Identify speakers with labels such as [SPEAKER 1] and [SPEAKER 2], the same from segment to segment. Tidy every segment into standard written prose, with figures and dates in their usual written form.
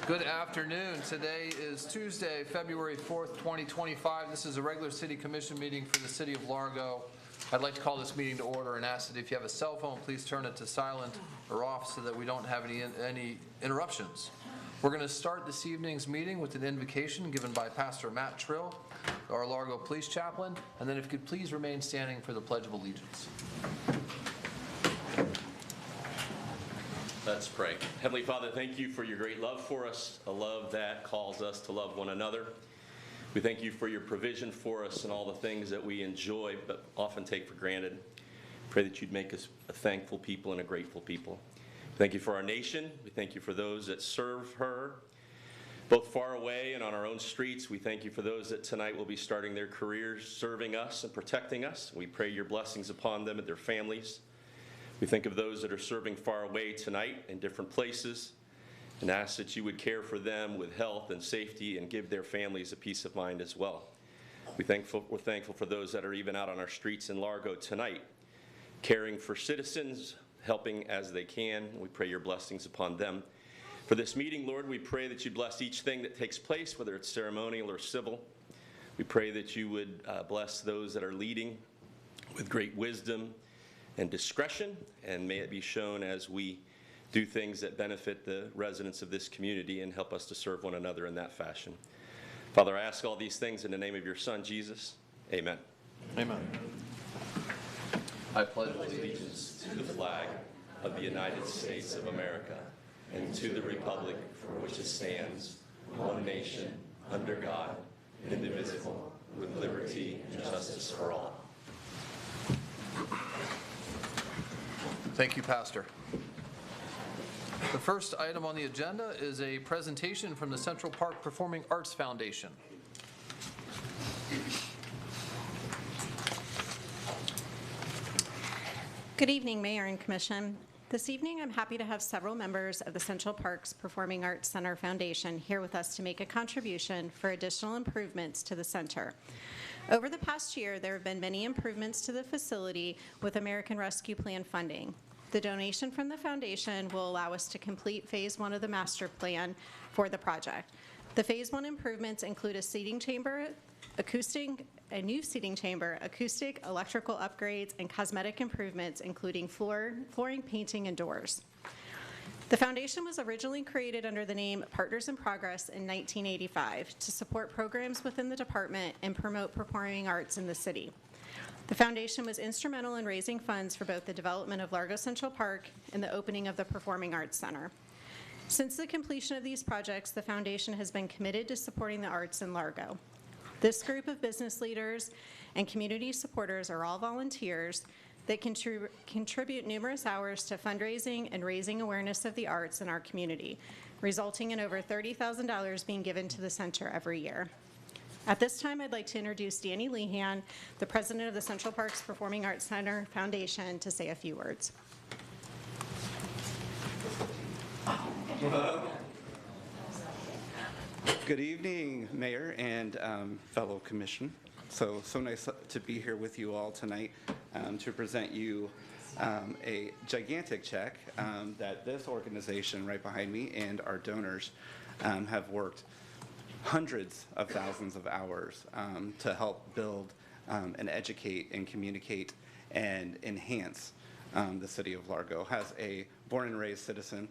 [SPEAKER 1] Good afternoon. Today is Tuesday, February 4th, 2025. This is a regular City Commission meeting for the City of Largo. I'd like to call this meeting to order and ask that if you have a cell phone, please turn it to silent or off so that we don't have any interruptions. We're going to start this evening's meeting with an invocation given by Pastor Matt Trill, our Largo Police Chaplain, and then if you could please remain standing for the Pledge of Allegiance.
[SPEAKER 2] Let's pray. Heavenly Father, thank you for your great love for us, a love that calls us to love one another. We thank you for your provision for us and all the things that we enjoy but often take for granted. Pray that you'd make us a thankful people and a grateful people. Thank you for our nation. We thank you for those that serve her, both far away and on our own streets. We thank you for those that tonight will be starting their careers serving us and protecting us. We pray your blessings upon them and their families. We think of those that are serving far away tonight in different places and ask that you would care for them with health and safety and give their families a peace of mind as well. We're thankful for those that are even out on our streets in Largo tonight, caring for citizens, helping as they can. We pray your blessings upon them. For this meeting, Lord, we pray that you bless each thing that takes place, whether it's ceremonial or civil. We pray that you would bless those that are leading with great wisdom and discretion, and may it be shown as we do things that benefit the residents of this community and help us to serve one another in that fashion. Father, I ask all these things in the name of your Son, Jesus. Amen.
[SPEAKER 1] Amen.
[SPEAKER 2] I pledge allegiance to the flag of the United States of America and to the republic for which it stands, one nation, under God, indivisible, with liberty and justice for all.
[SPEAKER 1] Thank you, Pastor. The first item on the agenda is a presentation from the Central Park Performing Arts Foundation.
[SPEAKER 3] Good evening, Mayor and Commission. This evening, I'm happy to have several members of the Central Parks Performing Arts Center Foundation here with us to make a contribution for additional improvements to the center. Over the past year, there have been many improvements to the facility with American Rescue Plan funding. The donation from the foundation will allow us to complete Phase 1 of the master plan for the project. The Phase 1 improvements include a seating chamber, a new seating chamber, acoustic, electrical upgrades, and cosmetic improvements, including flooring, painting, and doors. The foundation was originally created under the name Partners in Progress in 1985 to support programs within the department and promote performing arts in the city. The foundation was instrumental in raising funds for both the development of Largo Central Park and the opening of the Performing Arts Center. Since the completion of these projects, the foundation has been committed to supporting the arts in Largo. This group of business leaders and community supporters are all volunteers that contribute numerous hours to fundraising and raising awareness of the arts in our community, resulting in over $30,000 being given to the center every year. At this time, I'd like to introduce Danny Lehan, the president of the Central Parks Performing Arts Center Foundation, to say a few words.
[SPEAKER 4] Good evening, Mayor and fellow Commission. So nice to be here with you all tonight to present you a gigantic check that this organization right behind me and our donors have worked hundreds of thousands of hours to help build and educate and communicate and enhance the city of Largo. As a born and raised citizen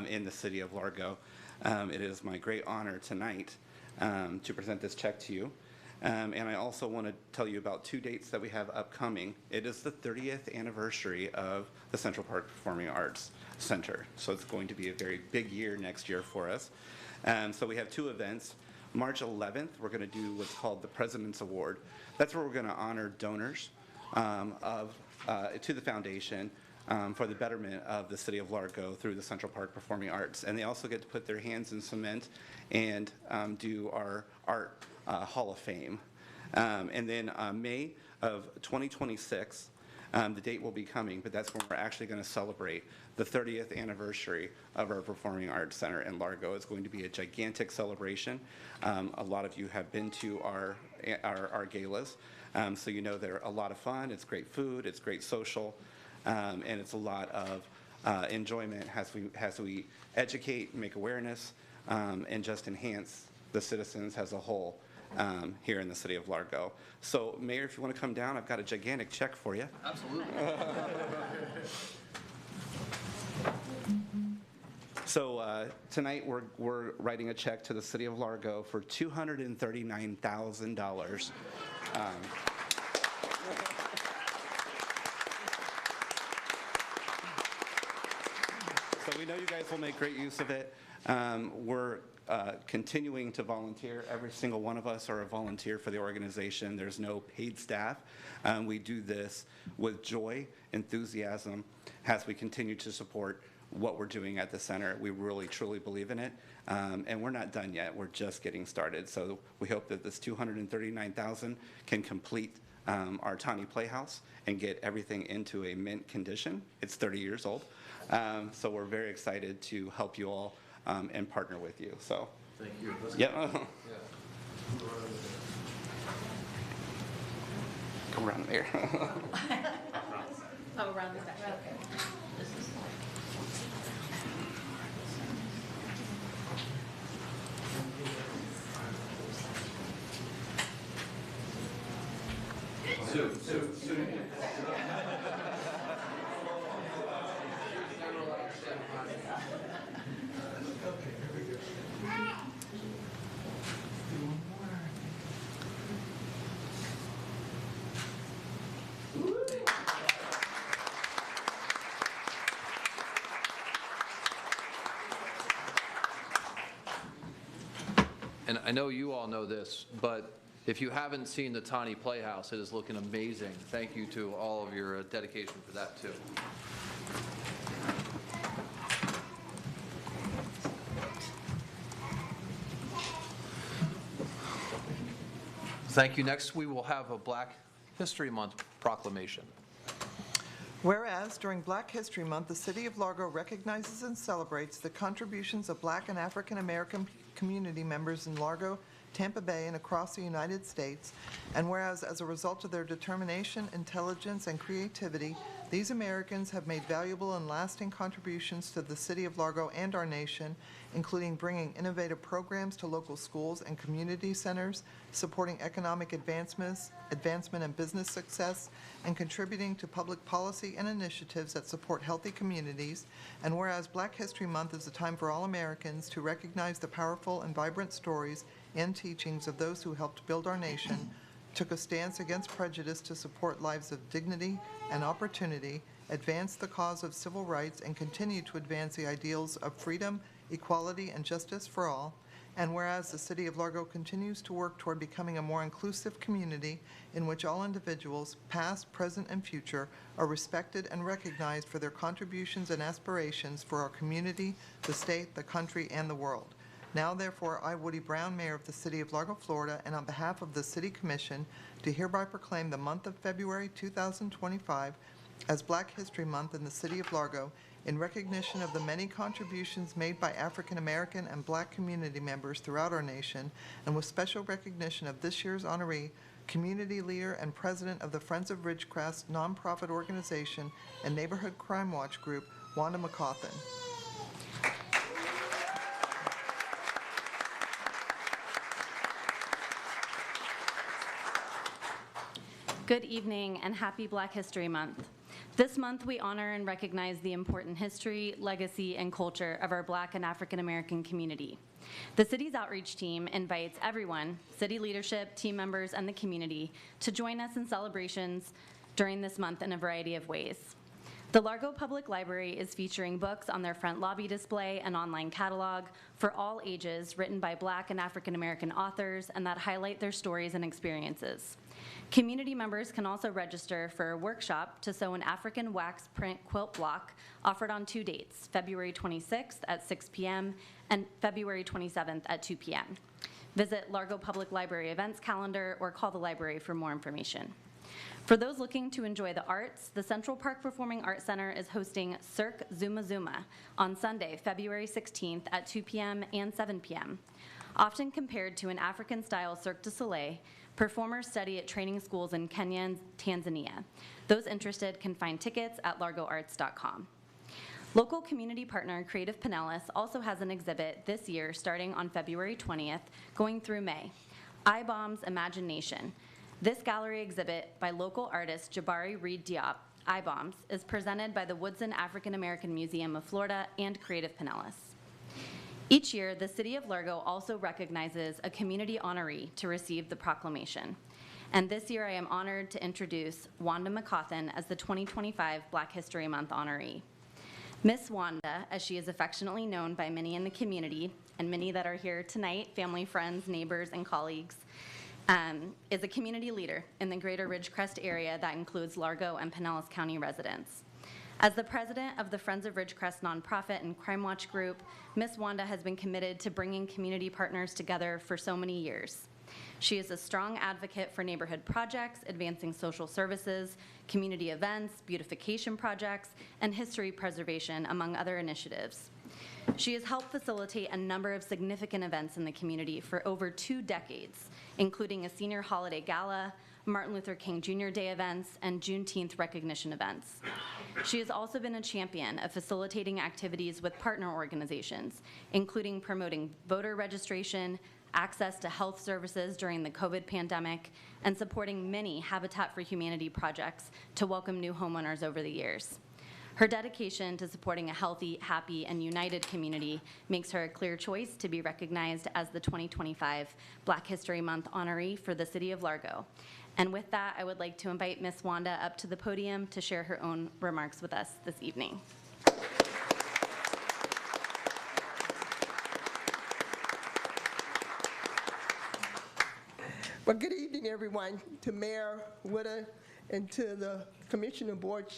[SPEAKER 4] in the city of Largo, it is my great honor tonight to present this check to you. And I also want to tell you about two dates that we have upcoming. It is the 30th anniversary of the Central Park Performing Arts Center. So it's going to be a very big year next year for us. So we have two events. March 11th, we're going to do what's called the President's Award. That's where we're going to honor donors to the foundation for the betterment of the city of Largo through the Central Park Performing Arts. And they also get to put their hands in cement and do our art Hall of Fame. And then May of 2026, the date will be coming, but that's when we're actually going to celebrate the 30th anniversary of our Performing Arts Center in Largo. It's going to be a gigantic celebration. A lot of you have been to our galas, so you know they're a lot of fun. It's great food, it's great social, and it's a lot of enjoyment as we educate, make awareness and just enhance the citizens as a whole here in the city of Largo. So, Mayor, if you want to come down, I've got a gigantic check for you.
[SPEAKER 1] Absolutely.
[SPEAKER 4] So tonight, we're writing a check to the city of Largo for $239,000. So we know you guys will make great use of it. We're continuing to volunteer. Every single one of us are a volunteer for the organization. There's no paid staff. We do this with joy, enthusiasm, as we continue to support what we're doing at the center. We really, truly believe in it. And we're not done yet. We're just getting started. So we hope that this $239,000 can complete our Tawny Playhouse and get everything into a mint condition. It's 30 years old. So we're very excited to help you all and partner with you. So
[SPEAKER 1] Thank you.
[SPEAKER 4] yeah. Go around there.
[SPEAKER 3] Oh, around the back.
[SPEAKER 1] And I know you all know this, but if you haven't seen the Tawny Playhouse, it is looking amazing. Thank you to all of your dedication for that, too. Thank you. Next, we will have a Black History Month proclamation.
[SPEAKER 5] Whereas during Black History Month, the City of Largo recognizes and celebrates the contributions of Black and African American community members in Largo, Tampa Bay, and across the United States, and whereas as a result of their determination, intelligence, and creativity, these Americans have made valuable and lasting contributions to the City of Largo and our nation, including bringing innovative programs to local schools and community centers, supporting economic advancement and business success, and contributing to public policy and initiatives that support healthy communities. And whereas Black History Month is a time for all Americans to recognize the powerful and vibrant stories and teachings of those who helped build our nation, took a stance against prejudice to support lives of dignity and opportunity, advance the cause of civil rights, and continue to advance the ideals of freedom, equality, and justice for all. And whereas the City of Largo continues to work toward becoming a more inclusive community in which all individuals, past, present, and future, are respected and recognized for their contributions and aspirations for our community, the state, the country, and the world. Now, therefore, I, Woody Brown, Mayor of the City of Largo, Florida, and on behalf of the City Commission, do hereby proclaim the month of February 2025 as Black History Month in the City of Largo in recognition of the many contributions made by African American and Black community members throughout our nation, and with special recognition of this year's honoree, community leader and president of the Friends of Ridgecrest nonprofit organization and Neighborhood Crime Watch Group, Wanda McCauthen.
[SPEAKER 6] Good evening and happy Black History Month. This month we honor and recognize the important history, legacy, and culture of our Black and African American community. The city's outreach team invites everyone, city leadership, team members, and the community to join us in celebrations during this month in a variety of ways. The Largo Public Library is featuring books on their front lobby display and online catalog for all ages written by Black and African American authors and that highlight their stories and experiences. Community members can also register for a workshop to sew an African wax print quilt block offered on 2 dates, February 26th at 6 p.m. and February 27th at 2 p.m. Visit Largo Public Library events calendar or call the library for more information. For those looking to enjoy the arts, the Central Park Performing Arts Center is hosting Cirque Zuma Zuma on Sunday, February 16th at 2 p.m. and 7 p.m. Often compared to an African-style Cirque du Soleil, performers study at training schools in Kenya and Tanzania. Those interested can find tickets at largoarts.com. Local community partner Creative Pinellas also has an exhibit this year starting on February 20th, going through May, I-Bombs Imagination. This gallery exhibit by local artist Jabari Reed Diop, I-Bombs, is presented by the Woodson African American Museum of Florida and Creative Pinellas. Each year, the City of Largo also recognizes a community honoree to receive the proclamation. And this year, I am honored to introduce Wanda McCauthen as the 2025 Black History Month honoree. Miss Wanda, as she is affectionately known by many in the community, and many that are here tonight, family, friends, neighbors, and colleagues, is a community leader in the greater Ridgecrest area that includes Largo and Pinellas County residents. As the president of the Friends of Ridgecrest nonprofit and Crime Watch group, Miss Wanda has been committed to bringing community partners together for so many years. She is a strong advocate for neighborhood projects, advancing social services, community events, beautification projects, and history preservation, among other initiatives. She has helped facilitate a number of significant events in the community for over 2 decades, including a senior holiday gala, Martin Luther King Jr. Day events, and Juneteenth recognition events. She has also been a champion of facilitating activities with partner organizations, including promoting voter registration, access to health services during the COVID pandemic, and supporting many Habitat for Humanity projects to welcome new homeowners over the years. Her dedication to supporting a healthy, happy, and united community makes her a clear choice to be recognized as the 2025 Black History Month honoree for the City of Largo. And with that, I would like to invite Ms. Wanda up to the podium to share her own remarks with us this evening.
[SPEAKER 7] Well, good evening, everyone, to Mayor Woodard and to the Commissioner Board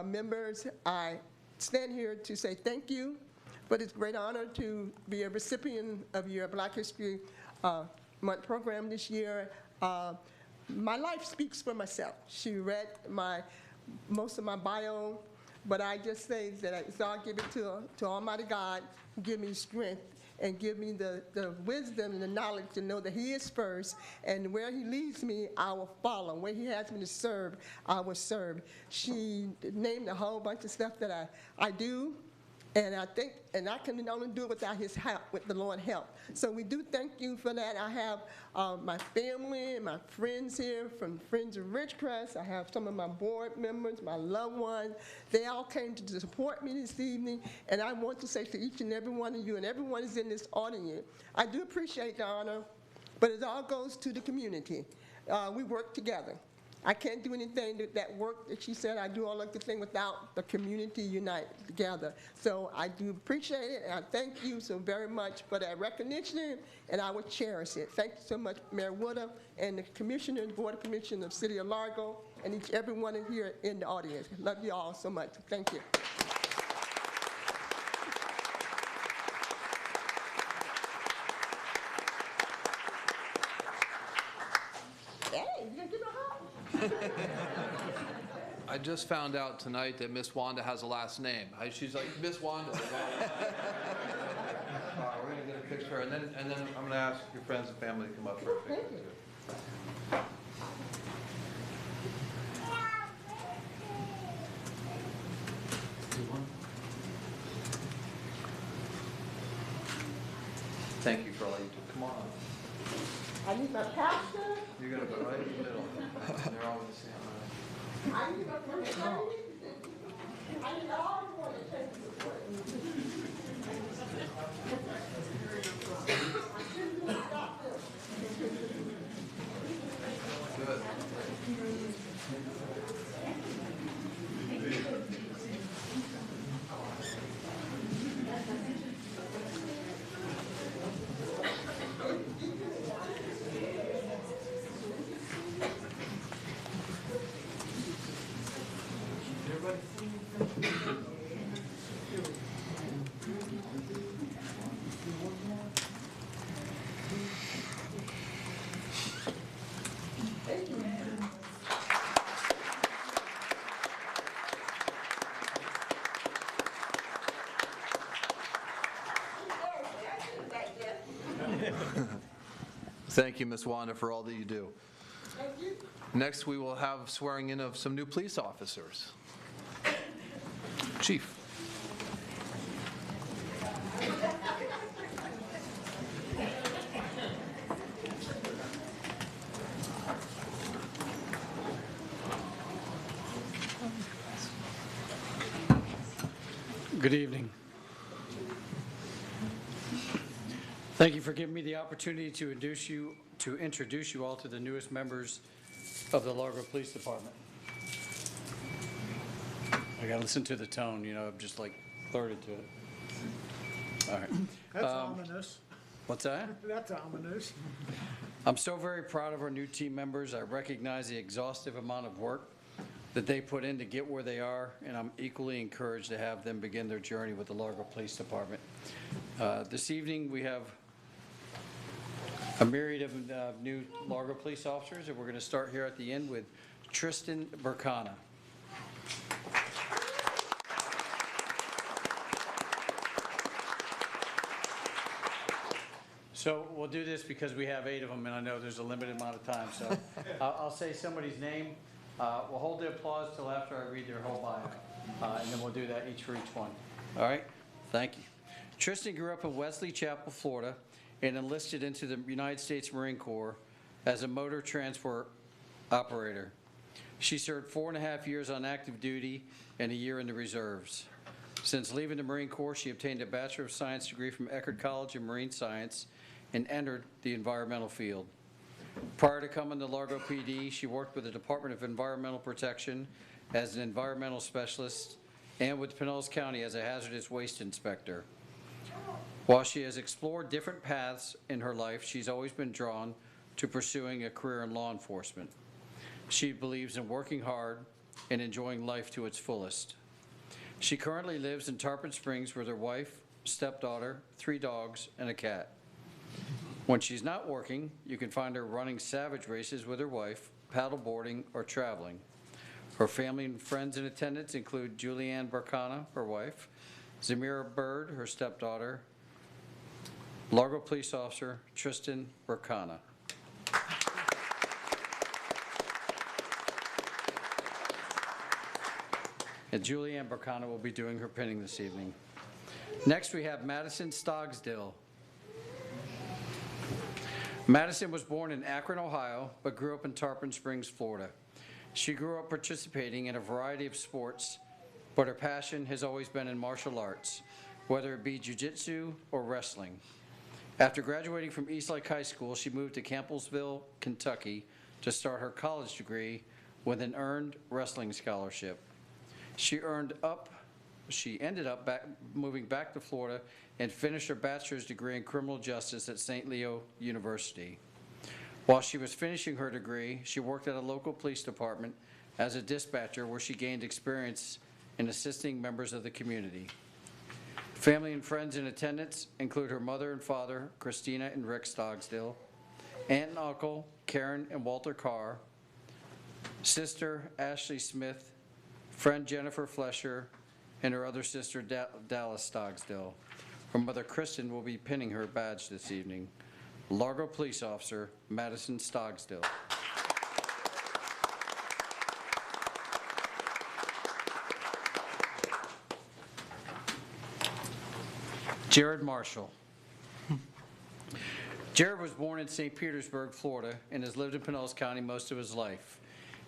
[SPEAKER 7] members. I stand here to say thank you for this great honor to be a recipient of your Black History Month program this year. My life speaks for myself. She read most of my bio, but I just say that it's all given to Almighty God, give me strength and give me the wisdom and the knowledge to know that He is first, and where He leads me, I will follow. Where He has me to serve, I will serve. She named a whole bunch of stuff that I do, and I think, and I can only do it without His help, with the Lord's help. So we do thank you for that. I have my family and my friends here from Friends of Ridgecrest. I have some of my board members, my loved ones. They all came to support me this evening, and I want to say to each and every one of you, and everyone is in this audience, I do appreciate the honor, but it all goes to the community. We work together. I can't do anything that work that she said. I do all of the thing without the community unite together. So I do appreciate it, and I thank you so very much for that recognition, and I will cherish it. Thank you so much, Mayor Woodard, and the Commissioner, the Board of Commissioners of City of Largo, and everyone here in the audience. Love you all so much. Thank you. Hey, you gonna give me a hug?
[SPEAKER 1] I just found out tonight that Miss Wanda has a last name. She's like, Miss Wanda. We're going to get a picture, and then I'm going to ask your friends and family to come up for a picture, too. Thank you for all you do. Come on.
[SPEAKER 7] I need my pastor.
[SPEAKER 1] You're going to go right in the middle. They're all the same.
[SPEAKER 7] I need my pastor. I need all the one that takes support.
[SPEAKER 1] Good. Thank you, Ms. Wanda, for all that you do.
[SPEAKER 7] Thank you.
[SPEAKER 1] Next, we will have swearing in of some new police officers. Chief.
[SPEAKER 8] Good evening. Thank you for giving me the opportunity to introduce you all to the newest members of the Largo Police Department. I gotta listen to the tone, you know, I've just like blurted to it. All right.
[SPEAKER 9] That's ominous.
[SPEAKER 8] What's that?
[SPEAKER 9] That's ominous.
[SPEAKER 8] I'm so very proud of our new team members. I recognize the exhaustive amount of work that they put in to get where they are, and I'm equally encouraged to have them begin their journey with the Largo Police Department. This evening, we have a myriad of new Largo police officers, and we're going to start here at the end with Tristan Burkana. So we'll do this because we have 8 of them, and I know there's a limited amount of time. So I'll say somebody's name. We'll hold the applause till after I read their whole bio, and then we'll do that each for each one. All right? Thank you. Tristan grew up in Wesley Chapel, Florida, and enlisted into the United States Marine Corps as a motor transport operator. She served 4.5 years on active duty and a year in the reserves. Since leaving the Marine Corps, she obtained a Bachelor of Science degree from Eckerd College in Marine Science and entered the environmental field. Prior to coming to Largo PD, she worked with the Department of Environmental Protection as an environmental specialist and with Pinellas County as a hazardous waste inspector. While she has explored different paths in her life, she's always been drawn to pursuing a career in law enforcement. She believes in working hard and enjoying life to its fullest. She currently lives in Tarpon Springs with her wife, stepdaughter, 3 dogs, and a cat. When she's not working, you can find her running savage races with her wife, paddleboarding, or traveling. Her family and friends in attendance include Julianne Burkana, her wife, Zamira Bird, her stepdaughter, Largo Police Officer Tristan Burkana. And Julianne Burkana will be doing her pinning this evening. Next, we have Madison Stogsdill. Madison was born in Akron, Ohio, but grew up in Tarpon Springs, Florida. She grew up participating in a variety of sports, but her passion has always been in martial arts, whether it be jiu-jitsu or wrestling. After graduating from Eastlake High School, she moved to Campbellsville, Kentucky to start her college degree with an earned wrestling scholarship. She ended up moving back to Florida and finished her bachelor's degree in criminal justice at St. Leo University. While she was finishing her degree, she worked at a local police department as a dispatcher where she gained experience in assisting members of the community. Family and friends in attendance include her mother and father, Christina and Rick Stogsdill, aunt and uncle, Karen and Walter Carr, sister, Ashley Smith, friend Jennifer Flesher, and her other sister, Dallas Stogsdill. Her mother, Kristen, will be pinning her badge this evening. Largo Police Officer Madison Stogsdill. Jared Marshall. Jared was born in St. Petersburg, Florida, and has lived in Pinellas County most of his life.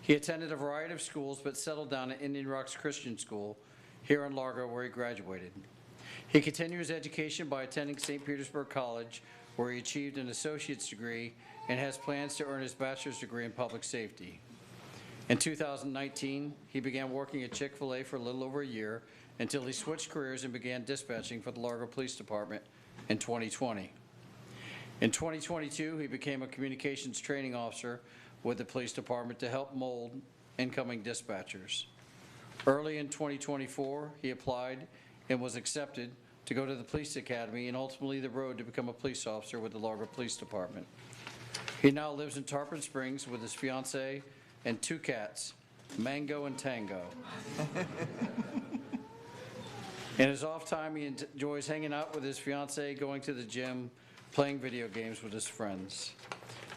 [SPEAKER 8] He attended a variety of schools, but settled down at Indian Rocks Christian School here in Largo, where he graduated. He continued his education by attending St. Petersburg College, where he achieved an associate's degree and has plans to earn his bachelor's degree in public safety. In 2019, he began working at Chick-fil-A for a little over a year until he switched careers and began dispatching for the Largo Police Department in 2020. In 2022, he became a communications training officer with the police department to help mold incoming dispatchers. Early in 2024, he applied and was accepted to go to the police academy and ultimately the road to become a police officer with the Largo Police Department. He now lives in Tarpon Springs with his fiancée and 2 cats, Mango and Tango. In his off time, he enjoys hanging out with his fiancée, going to the gym, playing video games with his friends.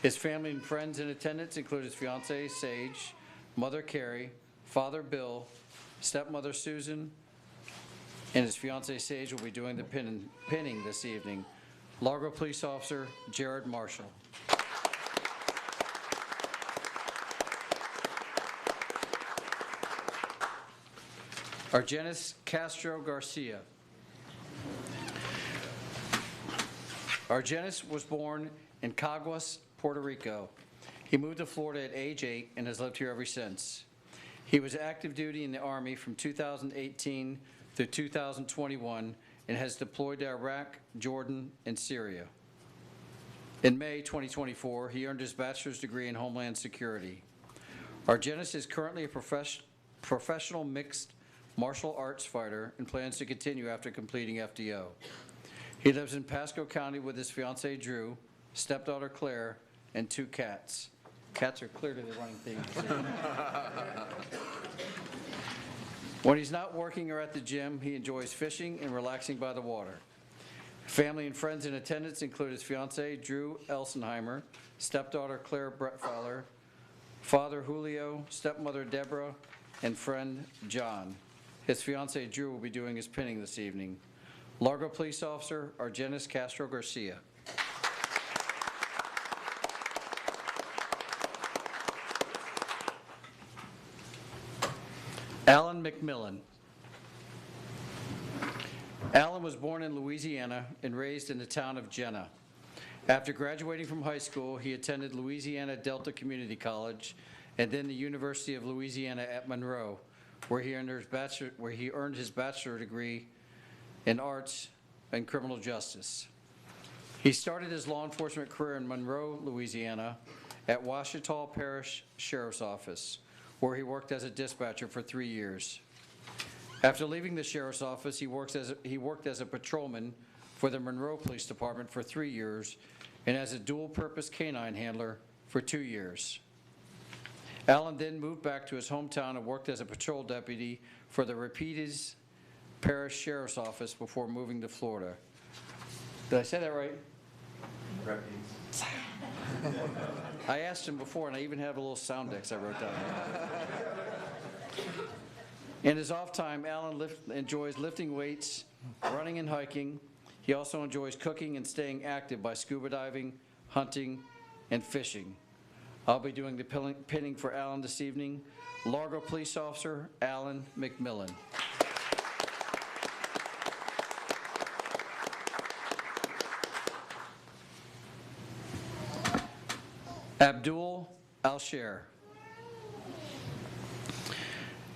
[SPEAKER 8] His family and friends in attendance include his fiancée, Sage, mother, Carrie, father, Bill, stepmother, Susan, and his fiancee Sage will be doing the pinning this evening. Largo Police Officer Jared Marshall. Argenis Castro Garcia. Argenis was born in Caguas, Puerto Rico. He moved to Florida at age 8 and has lived here ever since. He was active duty in the Army from 2018 through 2021 and has deployed to Iraq, Jordan, and Syria. In May 2024, he earned his bachelor's degree in Homeland Security. Argenis is currently a professional mixed martial arts fighter and plans to continue after completing FDO. He lives in Pasco County with his fiancee Drew, stepdaughter Claire, and 2 cats. Cats are clearly the running theme. When he's not working or at the gym, he enjoys fishing and relaxing by the water. Family and friends in attendance include his fiancee Drew Elsenheimer, stepdaughter Claire Brettfowler, father Julio, stepmother Deborah, and friend John. His fiancee Drew will be doing his pinning this evening. Largo Police Officer Argenis Castro Garcia. Alan McMillan. Alan was born in Louisiana and raised in the town of Jena. After graduating from high school, he attended Louisiana Delta Community College and then the University of Louisiana at Monroe, where he earned his bachelor degree in arts and criminal justice. He started his law enforcement career in Monroe, Louisiana, at Ouachita Parish Sheriff's Office, where he worked as a dispatcher for 3 years. After leaving the sheriff's office, he worked as a patrolman for the Monroe Police Department for 3 years and as a dual-purpose canine handler for 2 years. Alan then moved back to his hometown and worked as a patrol deputy for the Rapides Parish Sheriff's Office before moving to Florida. Did I say that right? Rapides. I asked him before, and I even have a little sound decks I wrote down. In his off time, Alan enjoys lifting weights, running and hiking. He also enjoys cooking and staying active by scuba diving, hunting, and fishing. I'll be doing the pinning for Alan this evening. Largo Police Officer Alan McMillan. Abdul Alsher.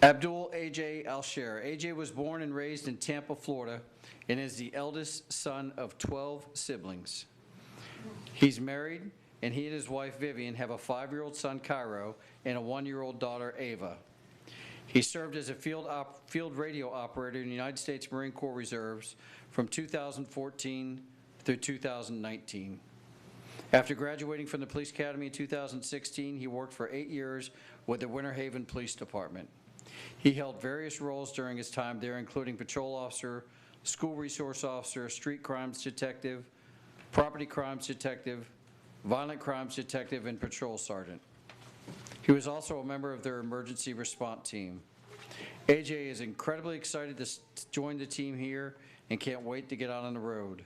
[SPEAKER 8] Abdul A.J. Alsher. A.J. was born and raised in Tampa, Florida, and is the eldest son of 12 siblings. He's married, and he and his wife Vivian have a 5-year-old son, Cairo, and a 1-year-old daughter, Ava. He served as a field radio operator in the United States Marine Corps Reserves from 2014 through 2019. After graduating from the Police Academy in 2016, he worked for 8 years with the Winter Haven Police Department. He held various roles during his time there, including patrol officer, school resource officer, street crimes detective, property crimes detective, violent crimes detective, and patrol sergeant. He was also a member of their emergency response team. AJ is incredibly excited to join the team here and can't wait to get out on the road.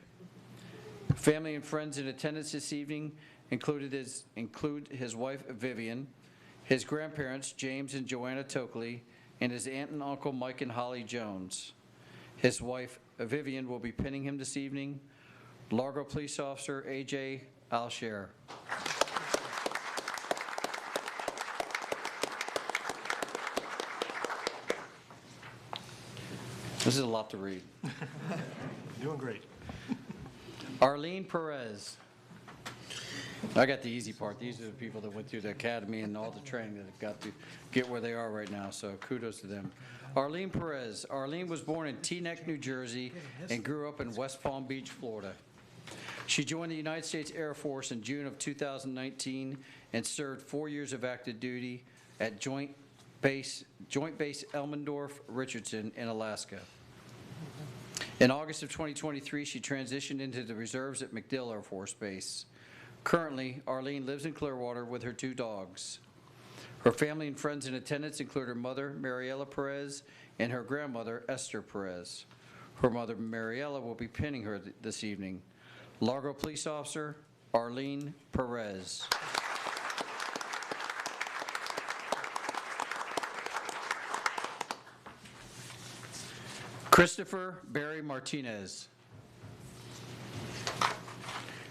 [SPEAKER 8] Family and friends in attendance this evening include his wife Vivian, his grandparents James and Joanna Tokley, and his aunt and uncle Mike and Holly Jones. His wife Vivian will be pinning him this evening. Largo Police Officer A.J. Alsher. This is a lot to read.
[SPEAKER 9] Doing great.
[SPEAKER 8] Arlene Perez. I got the easy part. These are the people that went through the academy and all the training that have got to get where they are right now, so kudos to them. Arlene Perez. Arlene was born in Teaneck, New Jersey, and grew up in West Palm Beach, Florida. She joined the United States Air Force in June of 2019 and served 4 years of active duty at Joint Base Elmendorf-Richardson in Alaska. In August of 2023, she transitioned into the reserves at MacDill Air Force Base. Currently, Arlene lives in Clearwater with her 2 dogs. Her family and friends in attendance include her mother, Mariela Perez, and her grandmother, Esther Perez. Her mother, Mariella, will be pinning her this evening. Largo Police Officer Arlene Perez. Christopher Barry Martinez.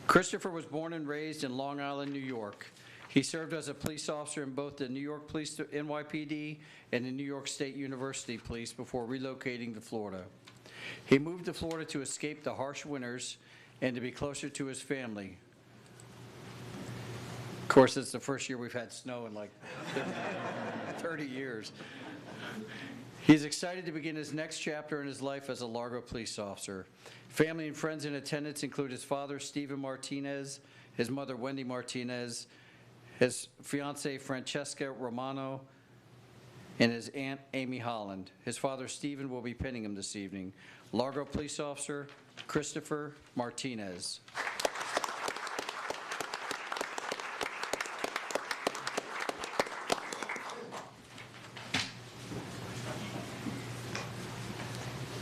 [SPEAKER 8] Christopher was born and raised in Long Island, New York. He served as a police officer in both the New York Police NYPD and the New York State University Police before relocating to Florida. He moved to Florida to escape the harsh winters and to be closer to his family. Of course, it's the first year we've had snow in like 30 years. He's excited to begin his next chapter in his life as a Largo police officer. Family and friends in attendance include his father, Stephen Martinez, his mother, Wendy Martinez, his fiancée, Francesca Romano, and his aunt, Amy Holland. His father, Stephen, will be pinning him this evening. Largo Police Officer Christopher Martinez.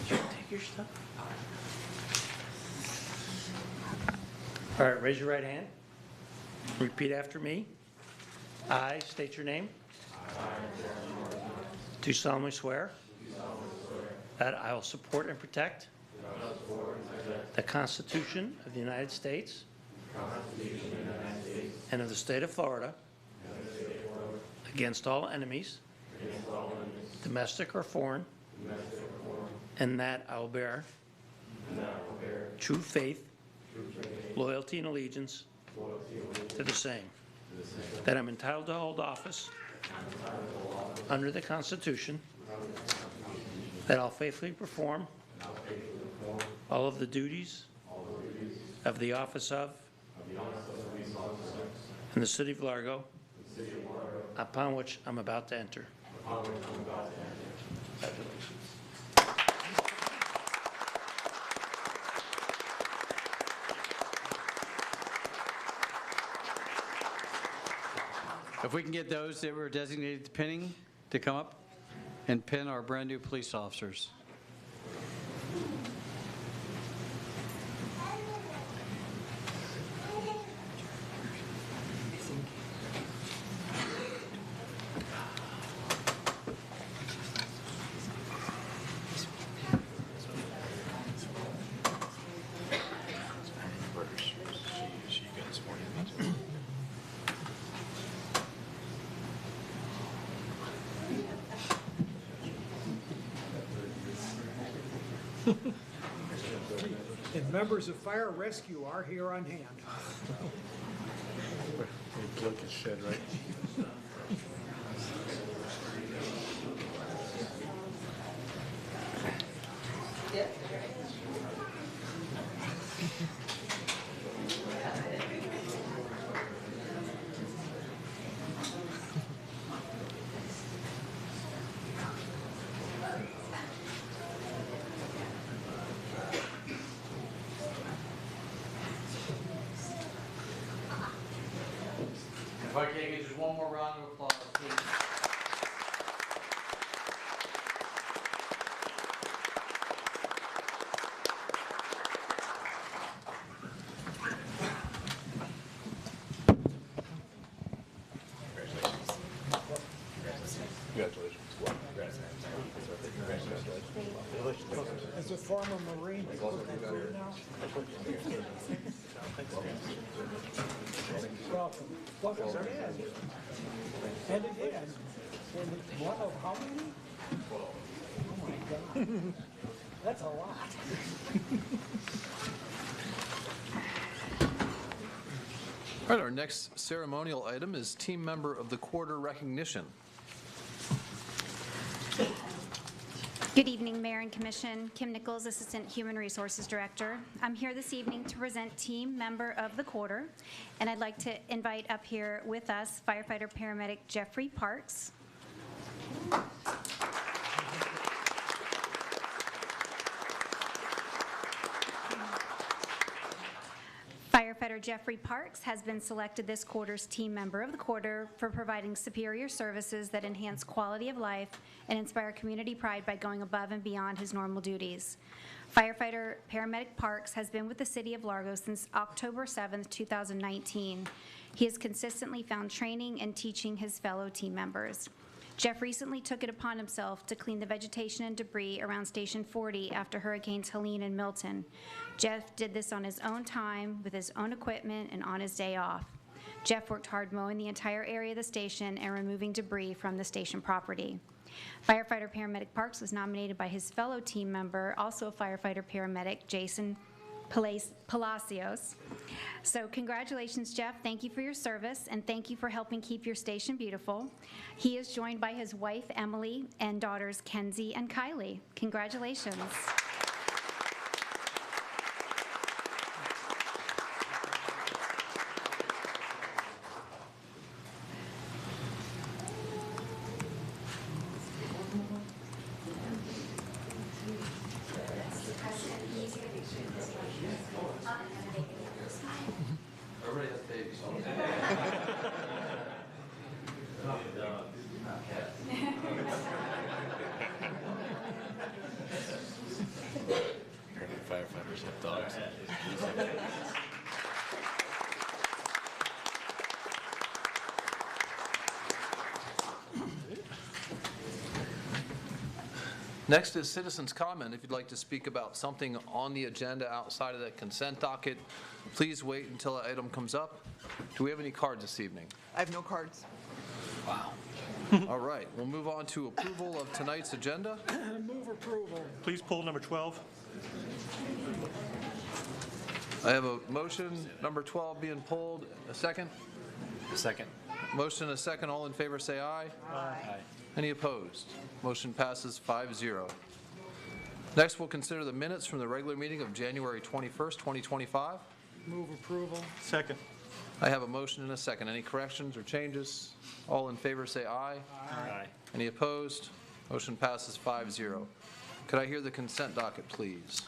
[SPEAKER 10] Take your stuff. All right, raise your right hand. Repeat after me. I state your name. Do solemnly swear that I will support and protect the Constitution of the United States and of the state of Florida against all enemies, domestic or foreign, and that I will bear true faith, loyalty, and allegiance to the same, that I'm entitled to hold office under the Constitution, that I'll faithfully perform all of the duties of the office of in the city of Largo, upon which I'm about to enter.
[SPEAKER 8] If we can get those that were designated to pinning to come up and pin our brand-new police officers.
[SPEAKER 11] And members of fire rescue are here on hand.
[SPEAKER 9] Look at shed, right?
[SPEAKER 8] If I can get just one more round of applause, please.
[SPEAKER 11] As a former Marine, you put that through now? Welcome. Welcome again. And again. And it's one of how many? Oh my God. That's a lot.
[SPEAKER 1] All right, our next ceremonial item is Team Member of the Quarter recognition.
[SPEAKER 12] Good evening, Mayor and Commission. Kim Nichols, Assistant Human Resources Director. I'm here this evening to present Team Member of the Quarter, and I'd like to invite up here with us firefighter paramedic Jeffrey Parks. Firefighter Jeffrey Parks has been selected this quarter's Team Member of the Quarter for providing superior services that enhance quality of life and inspire community pride by going above and beyond his normal duties. Firefighter Paramedic Parks has been with the City of Largo since October 7th, 2019. He has consistently found training and teaching his fellow team members. Jeff recently took it upon himself to clean the vegetation and debris around Station 40 after Hurricanes Helene and Milton. Jeff did this on his own time, with his own equipment, and on his day off. Jeff worked hard mowing the entire area of the station and removing debris from the station property. Firefighter Paramedic Parks was nominated by his fellow team member, also a firefighter paramedic, Jason Palacios. So congratulations, Jeff. Thank you for your service, and thank you for helping keep your station beautiful. He is joined by his wife, Emily, and daughters, Kenzie and Kylie. Congratulations.
[SPEAKER 1] Everybody has babies.
[SPEAKER 9] Firefighters have dogs.
[SPEAKER 1] Next is citizens' comment. If you'd like to speak about something on the agenda outside of the consent docket, please wait until the item comes up. Do we have any cards this evening?
[SPEAKER 5] I have no cards.
[SPEAKER 1] Wow. All right, we'll move on to approval of tonight's agenda.
[SPEAKER 11] Move approval.
[SPEAKER 9] Please pull number 12.
[SPEAKER 1] I have a motion, number 12 being pulled. A second?
[SPEAKER 9] Second.
[SPEAKER 1] Motion and a second. All in favor, say aye.
[SPEAKER 9] Aye.
[SPEAKER 1] Any opposed? Motion passes 5-0. Next, we'll consider the minutes from the regular meeting of January 21st, 2025.
[SPEAKER 11] Move approval.
[SPEAKER 9] Second.
[SPEAKER 1] I have a motion and a second. Any corrections or changes? All in favor, say aye.
[SPEAKER 9] Aye.
[SPEAKER 1] Any opposed? Motion passes 5-0. Could I hear the consent docket, please?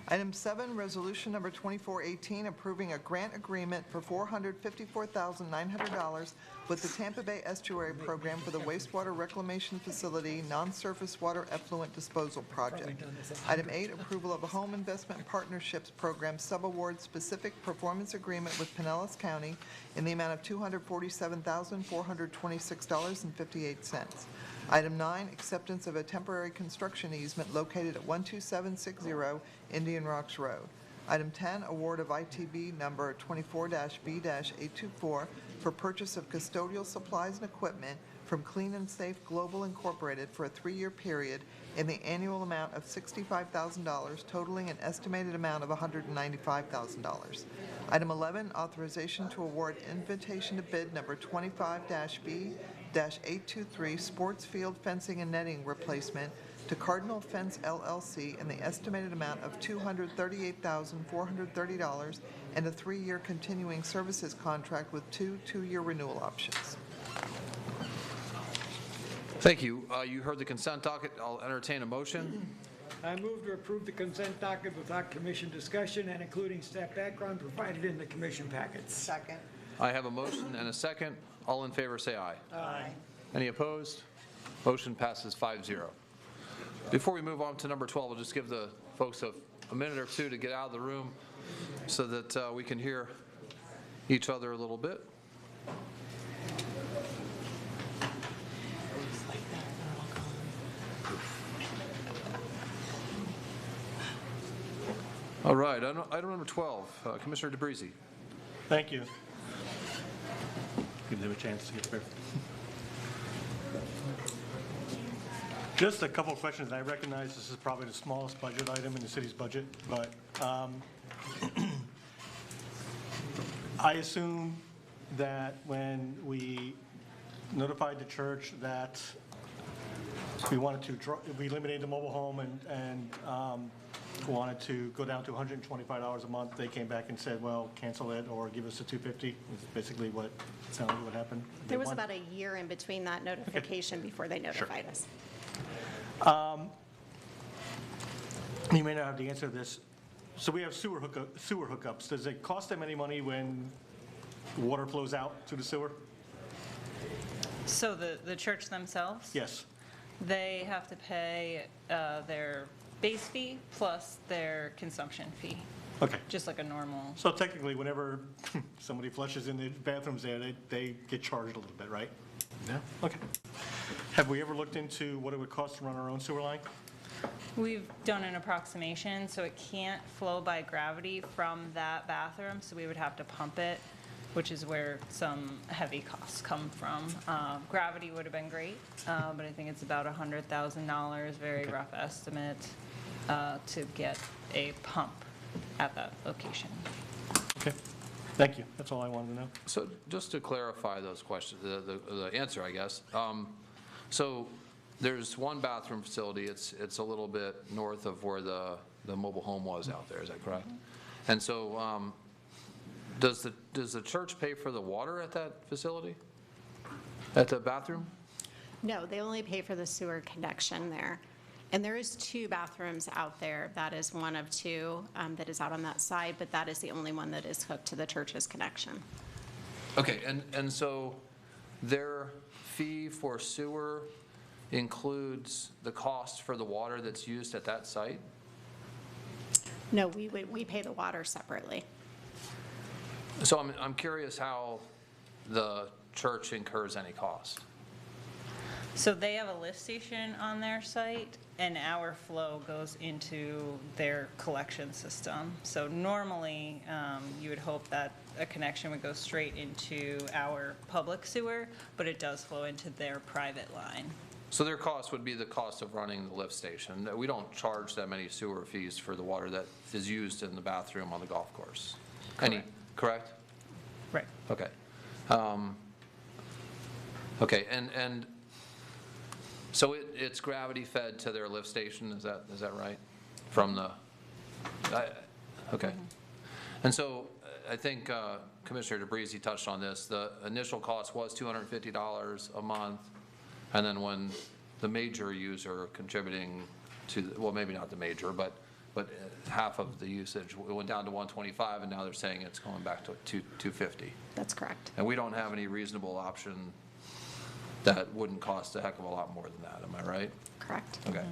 [SPEAKER 5] Item 7, resolution number 2418, approving a grant agreement for $454,900 with the Tampa Bay Estuary Program for the wastewater reclamation facility non-surface water effluent disposal project. Item 8, approval of a home investment partnerships program subaward specific performance agreement with Pinellas County in the amount of $247,426.58. Item 9, acceptance of a temporary construction easement located at 12760 Indian Rocks Road. Item 10, award of ITB number 24-B-824 for purchase of custodial supplies and equipment from Clean and Safe Global Incorporated for a 3-year period in the annual amount of $65,000, totaling an estimated amount of $195,000. Item 11, authorization to award invitation to bid number 25-B-823 sports field fencing and netting replacement to Cardinal Fence LLC in the estimated amount of $238,430 and a 3-year continuing services contract with 2-year renewal options.
[SPEAKER 1] Thank you. You heard the consent docket. I'll entertain a motion.
[SPEAKER 11] I move to approve the consent docket without commission discussion and including staff background provided in the commission packets.
[SPEAKER 5] Second.
[SPEAKER 1] I have a motion and a second. All in favor, say aye.
[SPEAKER 11] Aye.
[SPEAKER 1] Any opposed? Motion passes 5-0. Before we move on to number 12, I'll just give the folks a minute or two to get out of the room so that we can hear each other a little bit. All right, item number 12, Commissioner DeBreezy.
[SPEAKER 9] Thank you. Give them a chance to get there. Just a couple of questions. I recognize this is probably the smallest budget item in the city's budget, but I assume that when we notified the church that we wanted to, we eliminated the mobile home and wanted to go down to $125 a month, they came back and said, well, cancel it or give us the $250. It's basically what sounded like what happened.
[SPEAKER 3] There was about a year in between that notification before they notified us.
[SPEAKER 9] You may not have the answer to this. So we have sewer hookups. Does it cost them any money when water flows out to the sewer?
[SPEAKER 13] So the church themselves?
[SPEAKER 9] Yes.
[SPEAKER 13] They have to pay their base fee plus their consumption fee,
[SPEAKER 9] Okay.
[SPEAKER 13] just like a normal.
[SPEAKER 9] So technically, whenever somebody flushes in the bathrooms there, they get charged a little bit, right?
[SPEAKER 1] Yeah.
[SPEAKER 9] Okay. Have we ever looked into what it would cost to run our own sewer line?
[SPEAKER 13] We've done an approximation, so it can't flow by gravity from that bathroom, so we would have to pump it, which is where some heavy costs come from. Gravity would have been great, but I think it's about $100,000, very rough estimate, to get a pump at that location.
[SPEAKER 9] Okay. Thank you. That's all I wanted to know.
[SPEAKER 1] So just to clarify those questions, the answer, I guess. So there's one bathroom facility, it's a little bit north of where the mobile home was out there, is that correct? And so does the church pay for the water at that facility? At the bathroom?
[SPEAKER 3] No, they only pay for the sewer connection there. And there is 2 bathrooms out there. That is one of 2 that is out on that side, but that is the only one that is hooked to the church's connection.
[SPEAKER 1] Okay, and so their fee for sewer includes the cost for the water that's used at that site?
[SPEAKER 3] No, we pay the water separately.
[SPEAKER 1] So I'm curious how the church incurs any cost.
[SPEAKER 13] So they have a lift station on their site, and our flow goes into their collection system. So normally, you would hope that a connection would go straight into our public sewer, but it does flow into their private line.
[SPEAKER 1] So their cost would be the cost of running the lift station. We don't charge that many sewer fees for the water that is used in the bathroom on the golf course. Correct?
[SPEAKER 13] Right.
[SPEAKER 1] Okay. Okay, and so it's gravity fed to their lift station, is that right? From the, okay. And so I think Commissioner DeBreeze touched on this. The initial cost was $250 a month, and then when the major user contributing to, well, maybe not the major, but half of the usage, it went down to $125, and now they're saying it's going back to $250.
[SPEAKER 3] That's correct.
[SPEAKER 1] And we don't have any reasonable option that wouldn't cost a heck of a lot more than that, am I right?
[SPEAKER 3] Correct.
[SPEAKER 1] Okay.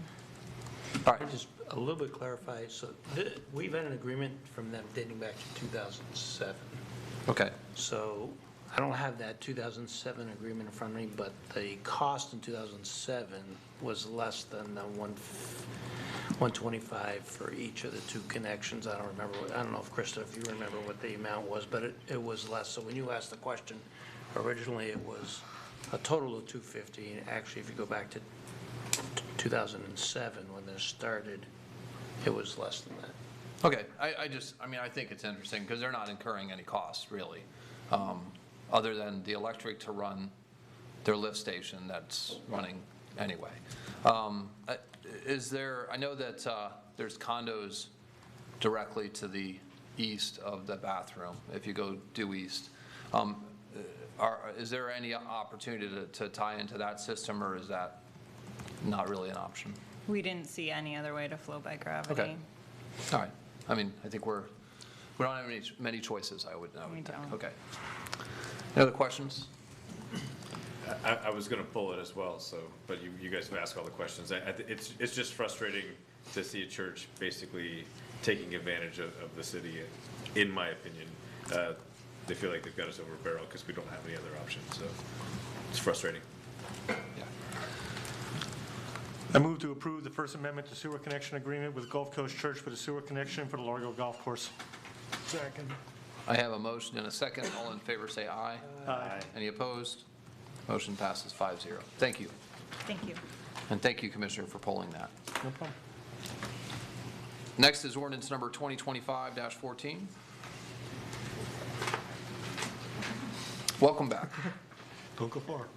[SPEAKER 1] All right.
[SPEAKER 10] Just a little bit clarify, so we've had an agreement from them dating back to 2007.
[SPEAKER 1] Okay.
[SPEAKER 10] So I don't have that 2007 agreement in front of me, but the cost in 2007 was less than the 125 for each of the 2 connections. I don't remember, I don't know if Krista, if you remember what the amount was, but it was less. So when you asked the question, originally it was a total of 250. And actually, if you go back to 2007, when this started, it was less than that.
[SPEAKER 1] Okay, I think it's interesting because they're not incurring any costs really, other than the electric to run their lift station that's running anyway. Is there, I know that there's condos directly to the east of the bathroom, if you go due east. Is there any opportunity to tie into that system, or is that not really an option?
[SPEAKER 13] We didn't see any other way to flow by gravity.
[SPEAKER 1] Okay. All right. I mean, I think we don't have many choices, I would
[SPEAKER 13] We
[SPEAKER 1] think.
[SPEAKER 13] don't.
[SPEAKER 1] Okay. Any other questions?
[SPEAKER 14] I was going to pull it as well, so, but you guys have asked all the questions. It's just frustrating to see a church basically taking advantage of the city, in my opinion. They feel like they've got us over a barrel because we don't have any other options, so it's frustrating.
[SPEAKER 9] I move to approve the First Amendment to Sewer Connection Agreement with Gulf Coast Church for the sewer connection for the Largo Golf Course.
[SPEAKER 11] Second.
[SPEAKER 1] I have a motion and a second. All in favor say aye.
[SPEAKER 9] Aye.
[SPEAKER 1] Any opposed? Motion passes 5-0. Thank you.
[SPEAKER 13] Thank you.
[SPEAKER 1] And thank you, Commissioner, for polling that.
[SPEAKER 9] No problem.
[SPEAKER 1] Next is ordinance number 2025-14. Welcome back.
[SPEAKER 9] Don't go far.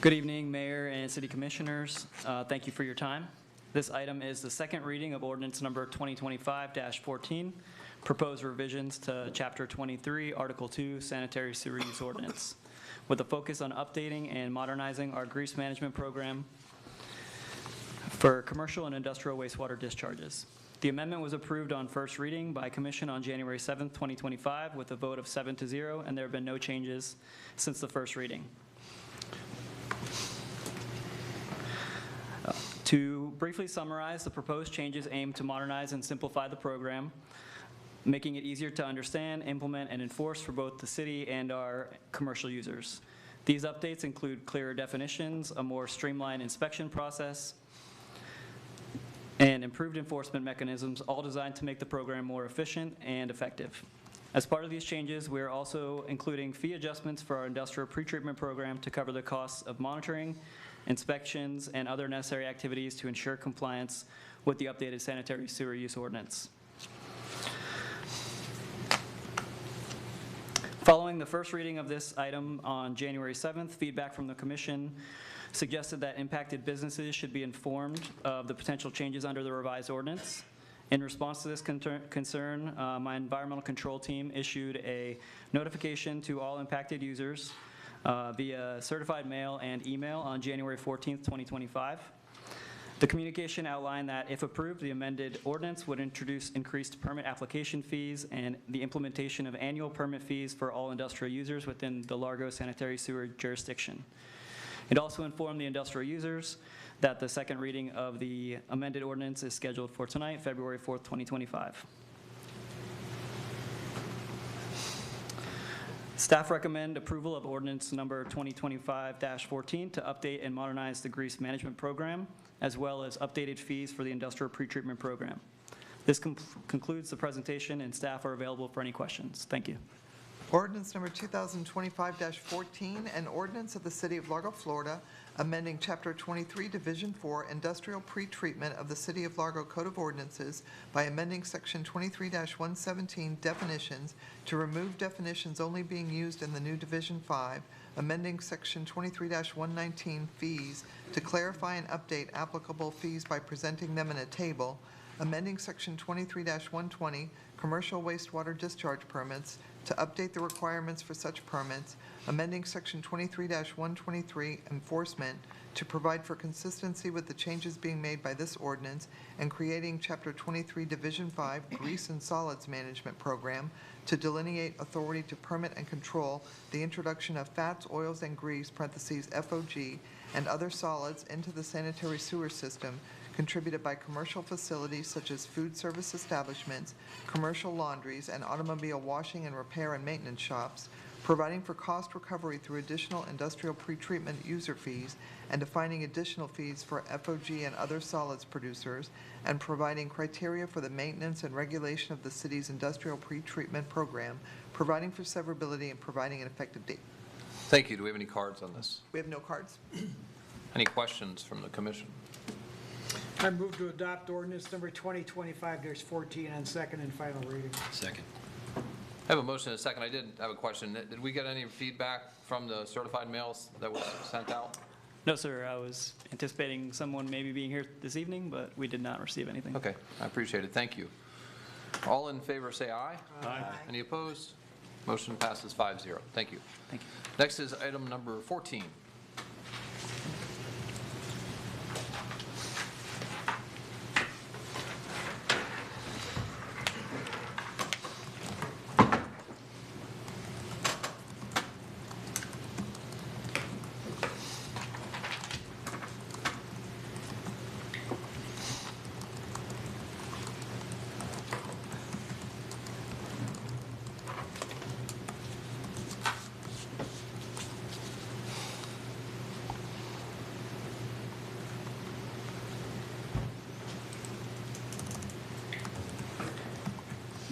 [SPEAKER 15] Good evening, Mayor and City Commissioners. Thank you for your time. This item is the second reading of ordinance number 2025-14, proposed revisions to Chapter 23, Article 2, Sanitary Sewer Use Ordinance, with a focus on updating and modernizing our grease management program for commercial and industrial wastewater discharges. The amendment was approved on first reading by commission on January 7th, 2025, with a vote of 7-0, and there have been no changes since the first reading. To briefly summarize, the proposed changes aim to modernize and simplify the program, making it easier to understand, implement, and enforce for both the city and our commercial users. These updates include clearer definitions, a more streamlined inspection process, and improved enforcement mechanisms, all designed to make the program more efficient and effective. As part of these changes, we are also including fee adjustments for our industrial pretreatment program to cover the costs of monitoring, inspections, and other necessary activities to ensure compliance with the updated sanitary sewer use ordinance. Following the first reading of this item on January 7th, feedback from the commission suggested that impacted businesses should be informed of the potential changes under the revised ordinance. In response to this concern, my environmental control team issued a notification to all impacted users via certified mail and email on January 14th, 2025. The communication outlined that if approved, the amended ordinance would introduce increased permit application fees and the implementation of annual permit fees for all industrial users within the Largo sanitary sewer jurisdiction. It also informed the industrial users that the second reading of the amended ordinance is scheduled for tonight, February 4th, 2025. Staff recommend approval of ordinance number 2025-14 to update and modernize the grease management program, as well as updated fees for the industrial pretreatment program. This concludes the presentation, and staff are available for any questions. Thank you.
[SPEAKER 5] Ordinance number 2025-14, an ordinance of the City of Largo, Florida, amending Chapter 23, Division 4, Industrial Pretreatment of the City of Largo Code of Ordinances by amending Section 23-117 definitions to remove definitions only being used in the new Division 5, amending Section 23-119 fees to clarify and update applicable fees by presenting them in a table, amending Section 23-120 commercial wastewater discharge permits to update the requirements for such permits, amending Section 23-123 enforcement to provide for consistency with the changes being made by this ordinance, and creating Chapter 23, Division 5 Grease and Solids Management Program to delineate authority to permit and control the introduction of fats, oils, and grease (FOG) and other solids into the sanitary sewer system contributed by commercial facilities such as food service establishments, commercial laundries, and automobile washing and repair and maintenance shops, providing for cost recovery through additional industrial pretreatment user fees, and defining additional fees for FOG and other solids producers, and providing criteria for the maintenance and regulation of the city's industrial pretreatment program, providing for severability, and providing an effective date.
[SPEAKER 1] Thank you. Do we have any cards on this?
[SPEAKER 5] We have no cards.
[SPEAKER 1] Any questions from the commission?
[SPEAKER 11] I move to adopt ordinance number 2025-14 on second and final reading.
[SPEAKER 10] Second.
[SPEAKER 1] I have a motion and a second. I did have a question. Did we get any feedback from the certified mails that was sent out?
[SPEAKER 15] No, sir. I was anticipating someone maybe being here this evening, but we did not receive anything.
[SPEAKER 1] Okay, I appreciate it. Thank you. All in favor say aye.
[SPEAKER 11] Aye.
[SPEAKER 1] Any opposed? Motion passes 5-0. Thank you.
[SPEAKER 15] Thank you.
[SPEAKER 1] Next is item number 14.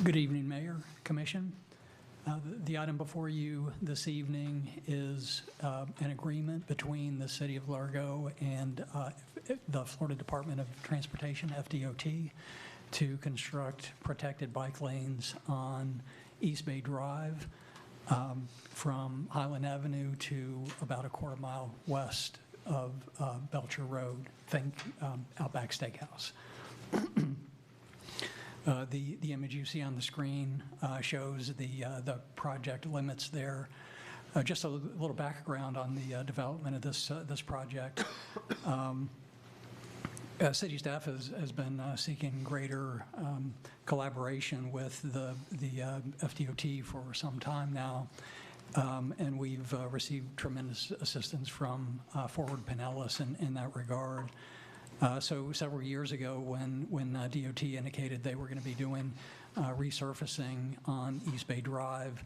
[SPEAKER 16] Good evening, Mayor, Commission. The item before you this evening is an agreement between the City of Largo and the Florida Department of Transportation, FDOT, to construct protected bike lanes on East Bay Drive from Highland Avenue to about a quarter mile west of Belcher Road, think Outback Steakhouse. The image you see on the screen shows the project limits there. Just a little background on the development of this project. City staff has been seeking greater collaboration with the FDOT for some time now, and we've received tremendous assistance from Forward Pinellas in that regard. So several years ago, when DOT indicated they were going to be doing resurfacing on East Bay Drive,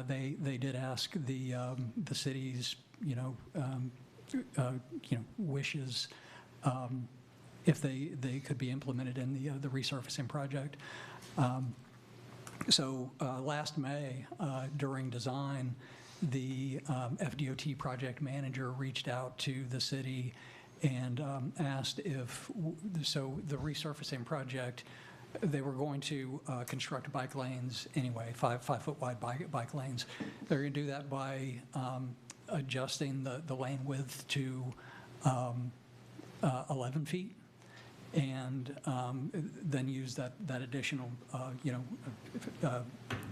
[SPEAKER 16] they did ask the city's wishes if they could be implemented in the resurfacing project. So last May, during design, the FDOT project manager reached out to the city and asked if, so the resurfacing project, they were going to construct bike lanes anyway, five-foot wide bike lanes. They're going to do that by adjusting the lane width to 11 feet, and then use that additional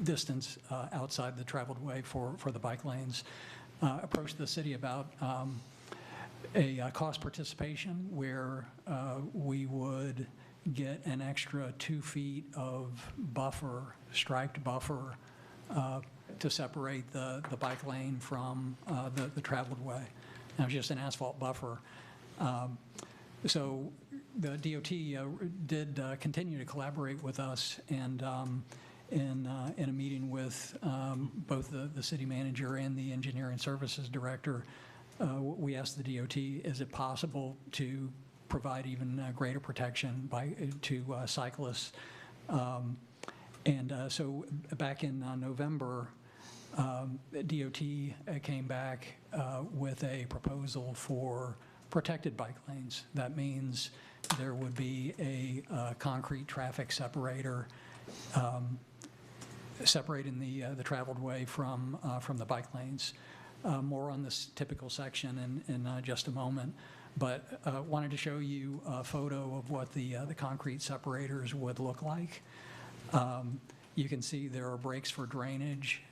[SPEAKER 16] distance outside the traveled way for the bike lanes. Approached the city about a cost participation where we would get an extra 2 feet of buffer, striped buffer, to separate the bike lane from the traveled way. Now, it's just an asphalt buffer. So the DOT did continue to collaborate with us, and in a meeting with both the city manager and the engineering services director, we asked the DOT, is it possible to provide even greater protection to cyclists? So back in November, DOT came back with a proposal for protected bike lanes. That means there would be a concrete traffic separator separating the traveled way from the bike lanes. More on this typical section in just a moment, but wanted to show you a photo of what the concrete separators would look like. You can see there are breaks for drainage.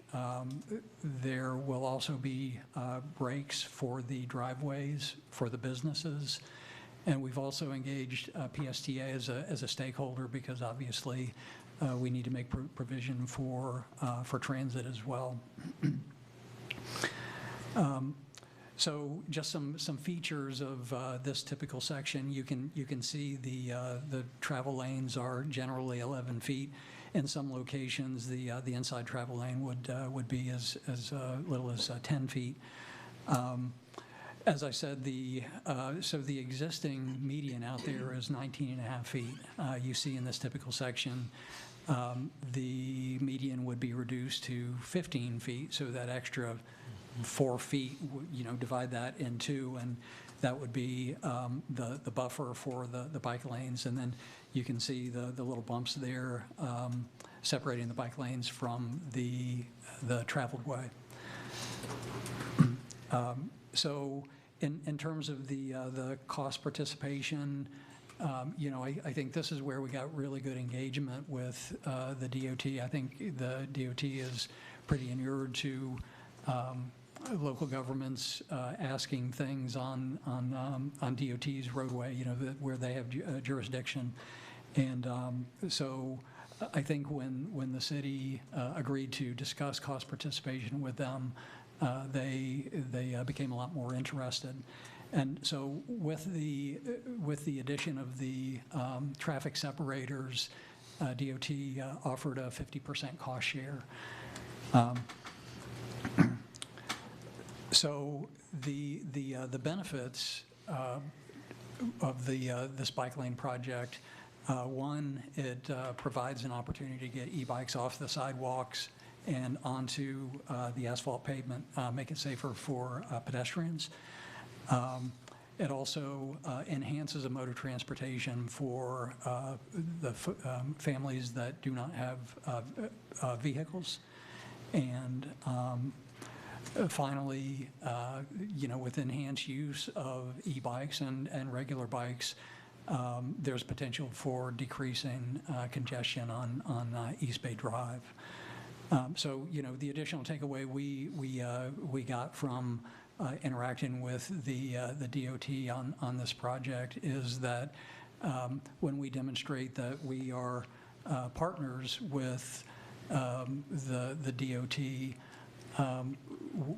[SPEAKER 16] There will also be breaks for the driveways for the businesses, and we've also engaged PSTA as a stakeholder, because obviously we need to make provision for transit as well. So just some features of this typical section. You can see the travel lanes are generally 11 feet. In some locations, the inside travel lane would be as little as 10 feet. As I said, so the existing median out there is 19.5 feet. You see in this typical section, the median would be reduced to 15 feet, so that extra 4 feet, divide that in two, and that would be the buffer for the bike lanes. And then you can see the little bumps there separating the bike lanes from the traveled way. So in terms of the cost participation, I think this is where we got really good engagement with the DOT. I think the DOT is pretty inured to local governments asking things on DOT's roadway, where they have jurisdiction. And so I think when the city agreed to discuss cost participation with them, they became a lot more interested. And so with the addition of the traffic separators, DOT offered a 50% cost share. So the benefits of this bike lane project, one, it provides an opportunity to get e-bikes off the sidewalks and onto the asphalt pavement, make it safer for pedestrians. It also enhances a mode of transportation for the families that do not have vehicles. And finally, with enhanced use of e-bikes and regular bikes, there's potential for decreasing congestion on East Bay Drive. So, the additional takeaway we got from interacting with the DOT on this project is that when we demonstrate that we are partners with the DOT,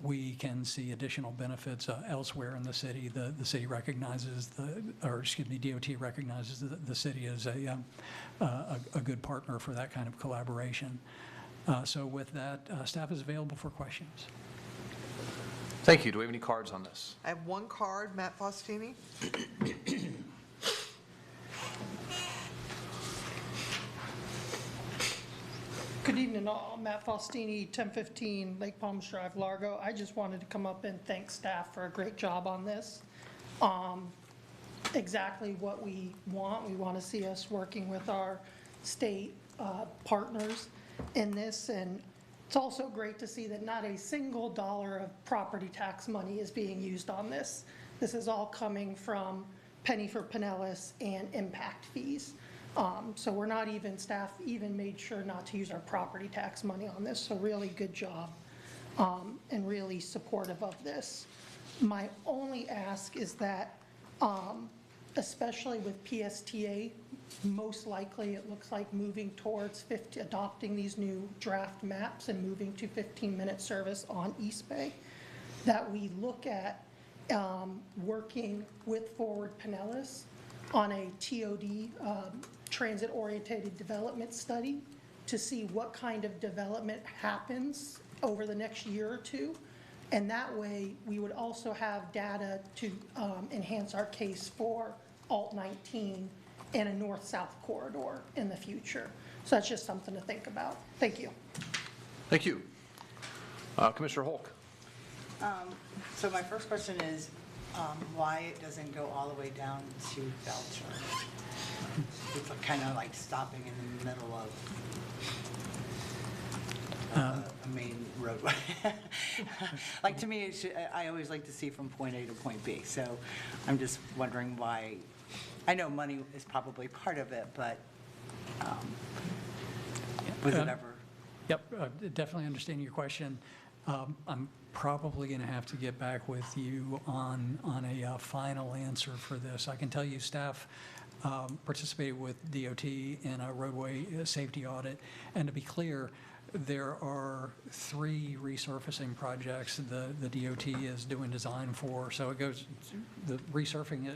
[SPEAKER 16] we can see additional benefits elsewhere in the city. The city recognizes DOT recognizes the city as a good partner for that kind of collaboration. So with that, staff is available for questions.
[SPEAKER 1] Thank you. Do we have any cards on this?
[SPEAKER 5] I have one card, Matt Faustini.
[SPEAKER 11] Good evening, all. Matt Faustini, 1015 Lake Palms Drive, Largo. I just wanted to come up and thank staff for a great job on this. Exactly what we want. We want to see us working with our state partners in this, and it's also great to see that not a single dollar of property tax money is being used on this. This is all coming from Penny for Pinellas and impact fees. So we're not even, staff even made sure not to use our property tax money on this, so really good job and really supportive of this. My only ask is that, especially with PSTA, most likely it looks like moving towards adopting these new draft maps and moving to 15-minute service on East Bay, that we look at working with Forward Pinellas on a TOD, transit-oriented development study, to see what kind of development happens over the next year or two. And that way, we would also have data to enhance our case for Alt 19 and a north-south corridor in the future. So that's just something to think about. Thank you.
[SPEAKER 1] Thank you. Commissioner Holk.
[SPEAKER 17] So my first question is why it doesn't go all the way down to Belcher? It's kind of like stopping in the middle of a main roadway. Like, to me, I always like to see from point A to point B. So I'm just wondering why. I know money is probably part of it, but was it ever?
[SPEAKER 16] Yep, definitely understand your question. I'm probably going to have to get back with you on a final answer for this. I can tell you staff participated with DOT in a roadway safety audit, and to be clear, there are 3 resurfacing projects the DOT is doing design for. So it goes, the resurfacing,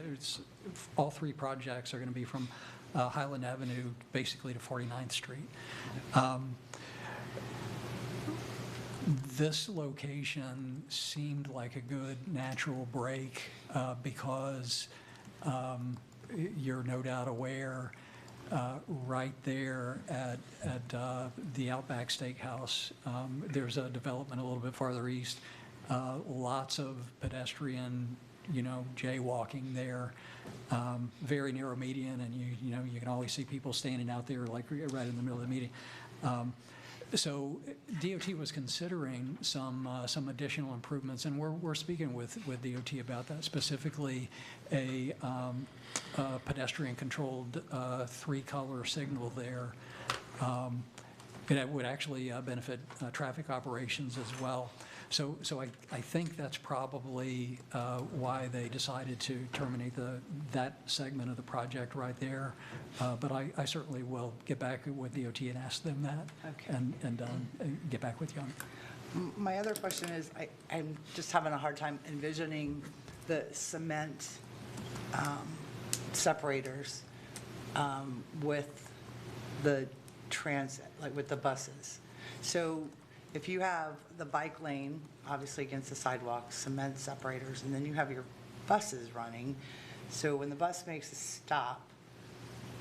[SPEAKER 16] all 3 projects are going to be from Highland Avenue basically to 49th Street. This location seemed like a good natural break because you're no doubt aware right there at the Outback Steakhouse, there's a development a little bit farther east, lots of pedestrian, jaywalking there, very narrow median, and you can always see people standing out there like right in the middle of the median. So DOT was considering some additional improvements, and we're speaking with DOT about that, specifically a pedestrian-controlled 3-color signal there. It would actually benefit traffic operations as well. So I think that's probably why they decided to terminate that segment of the project right there. But I certainly will get back with DOT and ask them that,
[SPEAKER 17] Okay.
[SPEAKER 16] and get back with you on it.
[SPEAKER 17] My other question is, I'm just having a hard time envisioning the cement separators with the transit, like with the buses. So if you have the bike lane, obviously against the sidewalk, cement separators, and then you have your buses running, so when the bus makes a stop,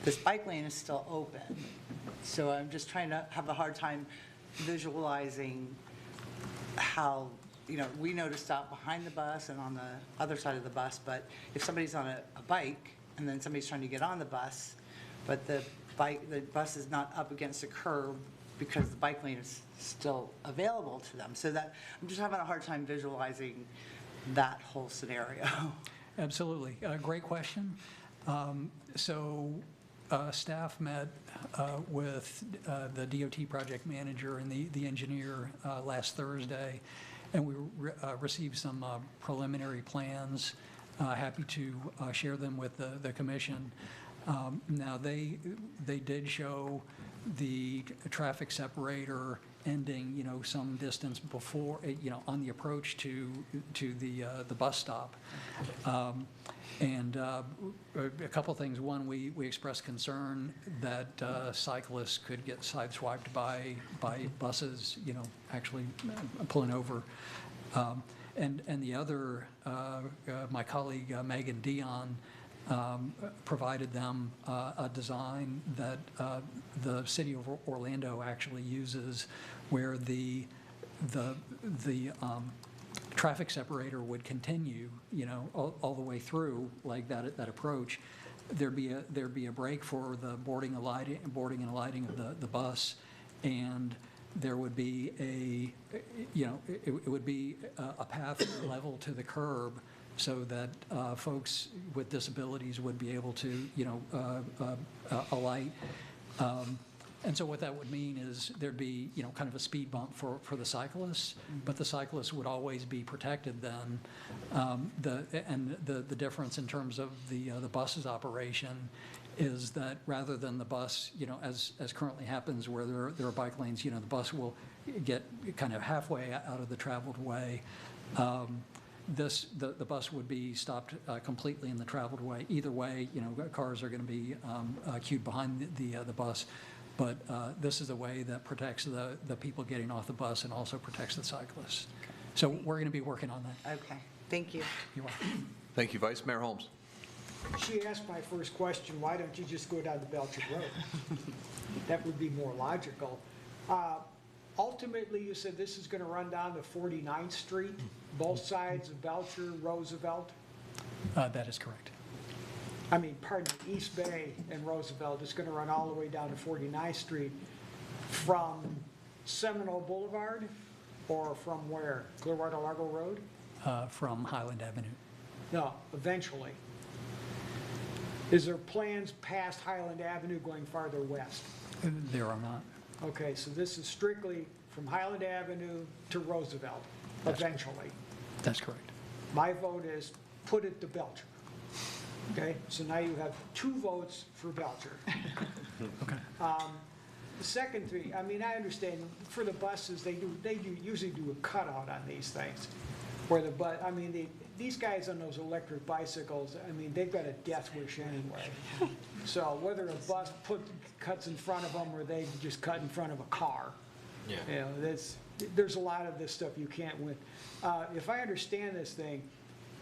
[SPEAKER 17] this bike lane is still open. So I'm just trying to have a hard time visualizing how, we know to stop behind the bus and on the other side of the bus, but if somebody's on a bike and then somebody's trying to get on the bus, but the bus is not up against a curb because the bike lane is still available to them. So that I'm just having a hard time visualizing that whole scenario.
[SPEAKER 16] Absolutely. Great question. Staff met with the DOT project manager and the engineer last Thursday, And we received some preliminary plans. Happy to share them with the commission. Now, they did show the traffic separator ending, some distance before, on the approach to the bus stop. And a couple things. One, we expressed concern that cyclists could get sideswiped by buses, actually pulling over. And the other, my colleague Megan Dion provided them a design that the city of Orlando actually uses, where the traffic separator would continue, all the way through, like that approach. There'd be a break for the boarding and alighting of the bus, and there would be it would be a path level to the curb, so that folks with disabilities would be able to, alight. And so what that would mean is there'd be, kind of a speed bump for the cyclists, but the cyclists would always be protected then. The difference in terms of the bus's operation is that rather than the bus, as currently happens where there are bike lanes, the bus will get kind of halfway out of the traveled way. The bus would be stopped completely in the traveled way. Either way, cars are going to be queued behind the bus. But this is a way that protects the people getting off the bus and also protects the cyclists. So we're going to be working on that.
[SPEAKER 17] Okay, thank you.
[SPEAKER 16] You're welcome.
[SPEAKER 1] Thank you. Vice Mayor Holmes.
[SPEAKER 18] She asked my first question, why don't you just go down the Belcher Road? That would be more logical. Ultimately, you said this is going to run down to 49th Street, both sides of Belcher, Roosevelt?
[SPEAKER 16] That is correct.
[SPEAKER 18] I mean, pardon me, East Bay and Roosevelt is going to run all the way down to 49th Street from Seminole Boulevard, or from where? Clearwater Largo Road?
[SPEAKER 16] From Highland Avenue.
[SPEAKER 18] No, eventually. Is there plans past Highland Avenue going farther west?
[SPEAKER 16] There are not.
[SPEAKER 18] Okay, so this is strictly from Highland Avenue to Roosevelt, eventually.
[SPEAKER 16] That's correct.
[SPEAKER 18] My vote is put it to Belcher. Okay, so now you have 2 votes for Belcher.
[SPEAKER 16] Okay.
[SPEAKER 18] The second thing, I mean, I understand for the buses, they usually do a cutout on these things. These guys on those electric bicycles, I mean, they've got a death wish anyway. So whether a bus cuts in front of them or they just cut in front of a car. Yeah. There's a lot of this stuff you can't win. If I understand this thing,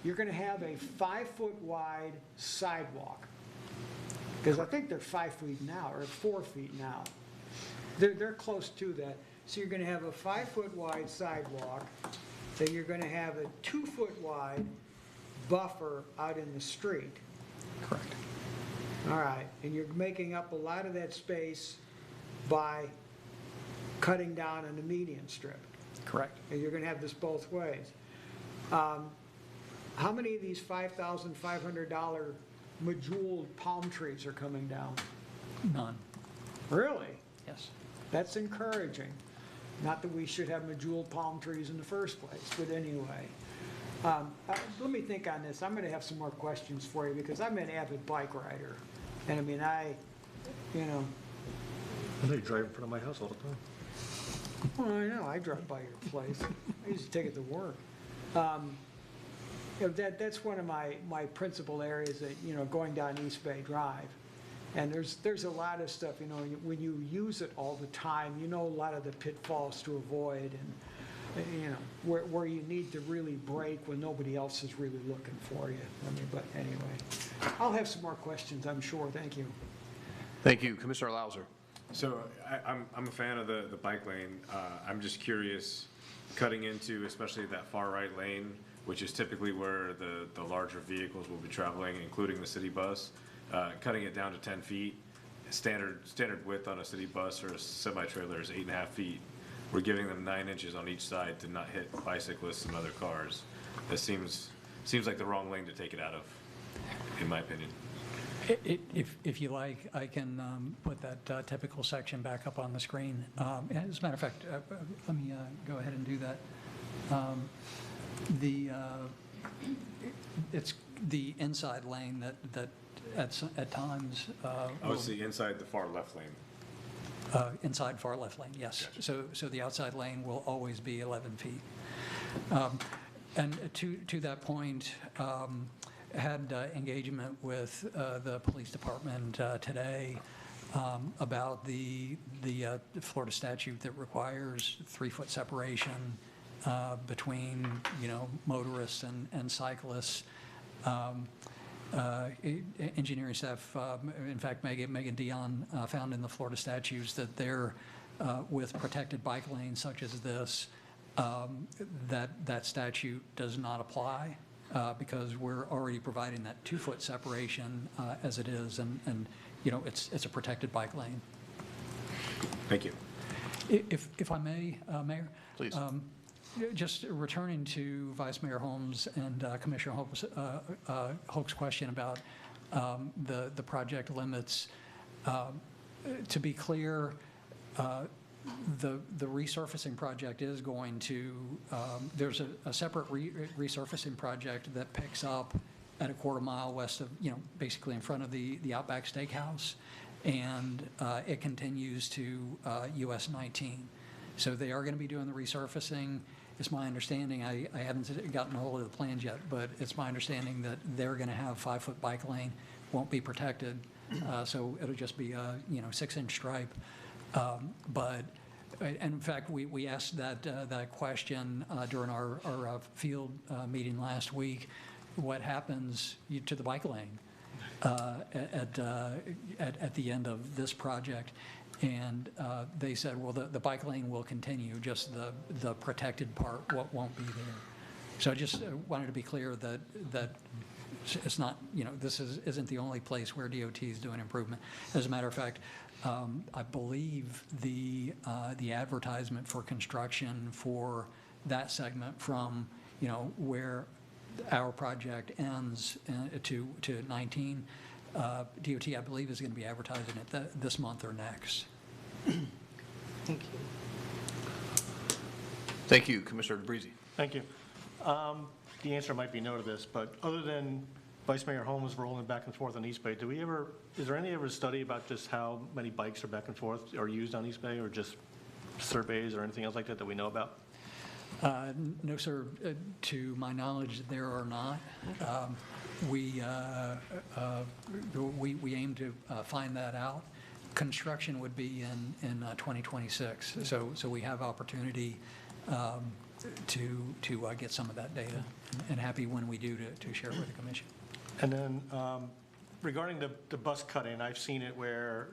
[SPEAKER 18] you're going to have a 5-foot wide sidewalk. Because I think they're 5 feet now, or 4 feet now. They're close to that. So you're going to have a 5-foot wide sidewalk. Then you're going to have a 2-foot wide buffer out in the street.
[SPEAKER 16] Correct.
[SPEAKER 18] All right, and you're making up a lot of that space by cutting down on the median strip.
[SPEAKER 16] Correct.
[SPEAKER 18] And you're going to have this both ways. How many of these $5,500 medjooled palm trees are coming down?
[SPEAKER 16] None.
[SPEAKER 18] Really?
[SPEAKER 16] Yes.
[SPEAKER 18] That's encouraging. Not that we should have medjooled palm trees in the first place, but anyway. Let me think on this. I'm going to have some more questions for you because I'm an avid bike rider. And I mean,
[SPEAKER 9] I drive in front of my house all the time.
[SPEAKER 18] Well, I know. I drive by your place. I used to take it to work. That's one of my principal areas that, going down East Bay Drive. And there's a lot of stuff, when you use it all the time, a lot of the pitfalls to avoid and, where you need to really brake when nobody else is really looking for you. But anyway, I'll have some more questions, I'm sure. Thank you.
[SPEAKER 1] Thank you. Commissioner Lauser.
[SPEAKER 14] So I'm a fan of the bike lane. I'm just curious, cutting into especially that far right lane, which is typically where the larger vehicles will be traveling, including the city bus, cutting it down to 10 feet. Standard width on a city bus or a semi-trailer is 8.5 feet. We're giving them 9 inches on each side to not hit bicyclists and other cars. That seems like the wrong lane to take it out of, in my opinion.
[SPEAKER 16] If you like, I can put that typical section back up on the screen. As a matter of fact, let me go ahead and do that. It's the inside lane that at times.
[SPEAKER 14] Oh, it's the inside the far left lane.
[SPEAKER 16] Inside far left lane, yes.
[SPEAKER 14] Gotcha.
[SPEAKER 16] So the outside lane will always be 11 feet. And to that point, had engagement with the police department today about the Florida statute that requires 3-foot separation between, motorists and cyclists. Engineering staff, in fact, Megan Dion found in the Florida statutes that they're with protected bike lanes such as this, that statute does not apply because we're already providing that 2-foot separation as it is, and it's a protected bike lane.
[SPEAKER 14] Thank you.
[SPEAKER 16] If I may, Mayor?
[SPEAKER 1] Please.
[SPEAKER 16] Just returning to Vice Mayor Holmes and Commissioner Hoch's question about the project limits. To be clear, the resurfacing project is going to, there's a separate resurfacing project that picks up at a quarter mile west of, basically in front of the Outback Steakhouse, and it continues to US 19. So they are going to be doing the resurfacing. It's my understanding, I haven't gotten a hold of the plans yet, but it's my understanding that they're going to have 5-foot bike lane, won't be protected, so it'll just be a 6-inch stripe. But in fact, we asked that question during our field meeting last week. What happens to the bike lane at the end of this project? And they said, well, the bike lane will continue, just the protected part won't be there. So I just wanted to be clear that it's not, this isn't the only place where DOT is doing improvement. As a matter of fact, I believe the advertisement for construction for that segment from, where our project ends to 19, DOT, I believe, is going to be advertising it this month or next.
[SPEAKER 17] Thank you.
[SPEAKER 1] Thank you, Commissioner DeBreezy.
[SPEAKER 9] Thank you. The answer might be no to this, but other than Vice Mayor Holmes rolling back and forth on East Bay, is there any ever study about just how many bikes are back and forth or used on East Bay, or just surveys or anything else like that we know about?
[SPEAKER 16] No, sir. To my knowledge, there are not. We aim to find that out. Construction would be in 2026, so we have opportunity to get some of that data, and happy when we do to share it with the commission.
[SPEAKER 9] And then regarding the bus cutting, I've seen it where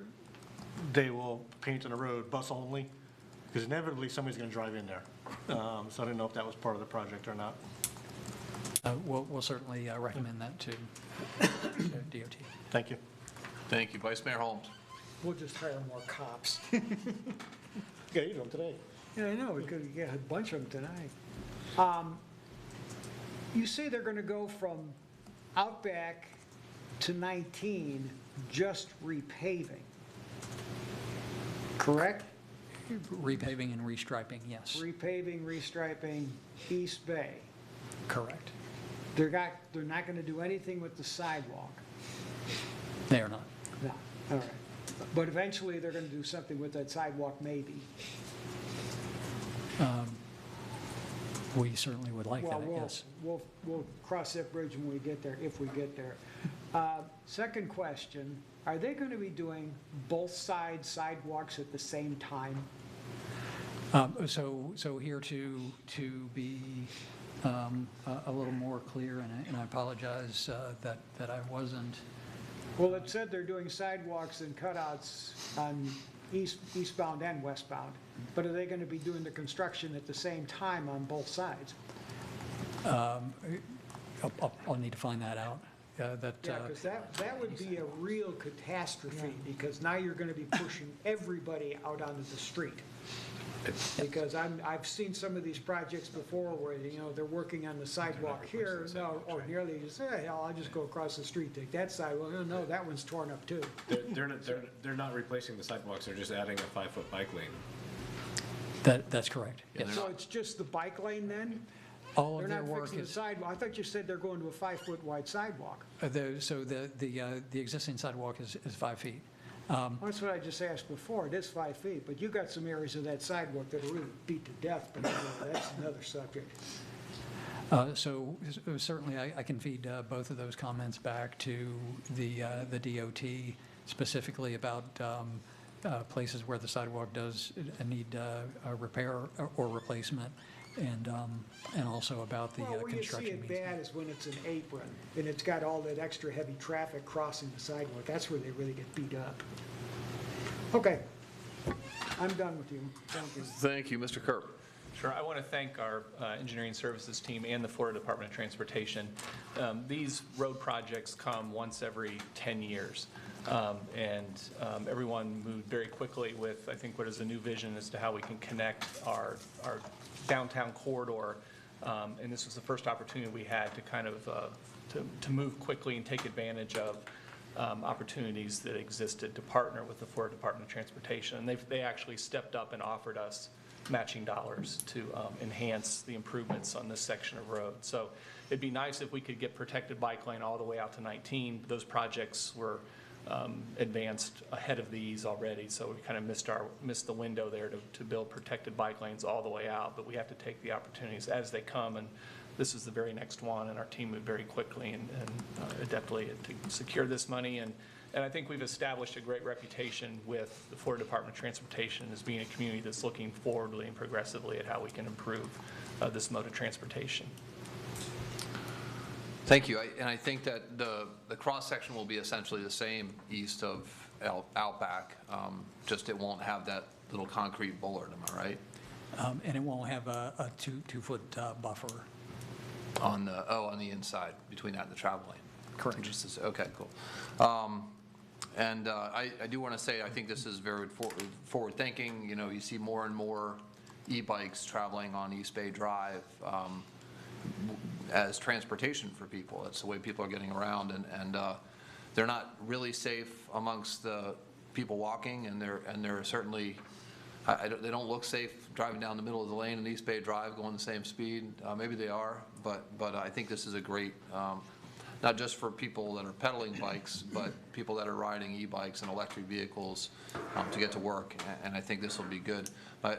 [SPEAKER 9] they will paint on the road bus only, because inevitably somebody's going to drive in there. So I didn't know if that was part of the project or not.
[SPEAKER 16] We'll certainly recommend that to DOT.
[SPEAKER 9] Thank you.
[SPEAKER 1] Thank you. Vice Mayor Holmes.
[SPEAKER 18] We'll just hire more cops.
[SPEAKER 9] Yeah, you know today.
[SPEAKER 18] Yeah, I know, we could get a bunch of them tonight. You say they're gonna go from Outback to 19, just repaving, correct?
[SPEAKER 16] Repaving and restriping, yes.
[SPEAKER 18] Repaving, restriping, East Bay.
[SPEAKER 16] Correct.
[SPEAKER 18] They're not gonna do anything with the sidewalk?
[SPEAKER 16] They are not.
[SPEAKER 18] No, all right. But eventually, they're gonna do something with that sidewalk, maybe.
[SPEAKER 16] We certainly would like that, yes.
[SPEAKER 18] We'll cross that bridge when we get there, if we get there. Second question, are they going to be doing both sides sidewalks at the same time?
[SPEAKER 16] So here to be a little more clear, and I apologize that I wasn't.
[SPEAKER 18] Well, it said they're doing sidewalks and cutouts on eastbound and westbound, but are they going to be doing the construction at the same time on both sides?
[SPEAKER 16] I'll need to find that out.
[SPEAKER 18] Yeah, because that would be a real catastrophe, because now you're going to be pushing everybody out onto the street. Because I've seen some of these projects before where, they're working on the sidewalk here, ordinarily you say, hey, I'll just go across the street, take that sidewalk. No, that one's torn up too.
[SPEAKER 14] They're not replacing the sidewalks, they're just adding a 5-foot bike lane.
[SPEAKER 16] That's correct.
[SPEAKER 1] Yeah,
[SPEAKER 16] Yes.
[SPEAKER 1] they're
[SPEAKER 18] So
[SPEAKER 1] not-
[SPEAKER 18] it's just the bike lane then?
[SPEAKER 16] All of
[SPEAKER 18] They're
[SPEAKER 16] their
[SPEAKER 18] not
[SPEAKER 16] work
[SPEAKER 18] fixing the
[SPEAKER 16] is,
[SPEAKER 18] sidewalk. I thought you said they're going to a 5-foot wide sidewalk.
[SPEAKER 16] so the existing sidewalk is 5 feet.
[SPEAKER 18] That's what I just asked before. It is 5 feet, but you got some areas of that sidewalk that are really beat to death, but that's another subject.
[SPEAKER 16] So certainly I can feed both of those comments back to the DOT, specifically about places where the sidewalk does need a repair or replacement, and also about the
[SPEAKER 18] Well, where you see
[SPEAKER 16] construction
[SPEAKER 18] it
[SPEAKER 16] means.
[SPEAKER 18] bad is when it's an apron, and it's got all that extra heavy traffic crossing the sidewalk. That's where they really get beat up. Okay, I'm done with you. Thank you.
[SPEAKER 1] Thank you, Mr. Kerr.
[SPEAKER 19] Sure. I want to thank our engineering services team and the Florida Department of Transportation. These road projects come once every 10 years. Everyone moved very quickly with, I think, what is a new vision as to how we can connect our downtown corridor. And this was the first opportunity we had to kind of to move quickly and take advantage of opportunities that existed to partner with the Florida Department of Transportation. And they actually stepped up and offered us matching dollars to enhance the improvements on this section of road. So it'd be nice if we could get protected bike lane all the way out to 19. Those projects were advanced ahead of these already, so we kind of missed the window there to build protected bike lanes all the way out. But we have to take the opportunities as they come, and this is the very next one, and our team moved very quickly and adeptly to secure this money. And I think we've established a great reputation with the Florida Department of Transportation as being a community that's looking forwardly and progressively at how we can improve this mode of transportation.
[SPEAKER 1] Thank you. And I think that the cross-section will be essentially the same east of Outback, just it won't have that little concrete bollard, am I right?
[SPEAKER 16] And it won't have a two-foot buffer.
[SPEAKER 1] On the inside, between that and the travel lane?
[SPEAKER 16] Correct.
[SPEAKER 1] Okay, cool. I do want to say, I think this is very forward-thinking. You know, you see more and more e-bikes traveling on East Bay Drive as transportation for people. That's the way people are getting around, and they're not really safe amongst the people walking, and they're certainly, they don't look safe driving down the middle of the lane in East Bay Drive going the same speed. Maybe they are, but I think this is a great, not just for people that are pedaling bikes, but people that are riding e-bikes and electric vehicles to get to work, and I think this will be good.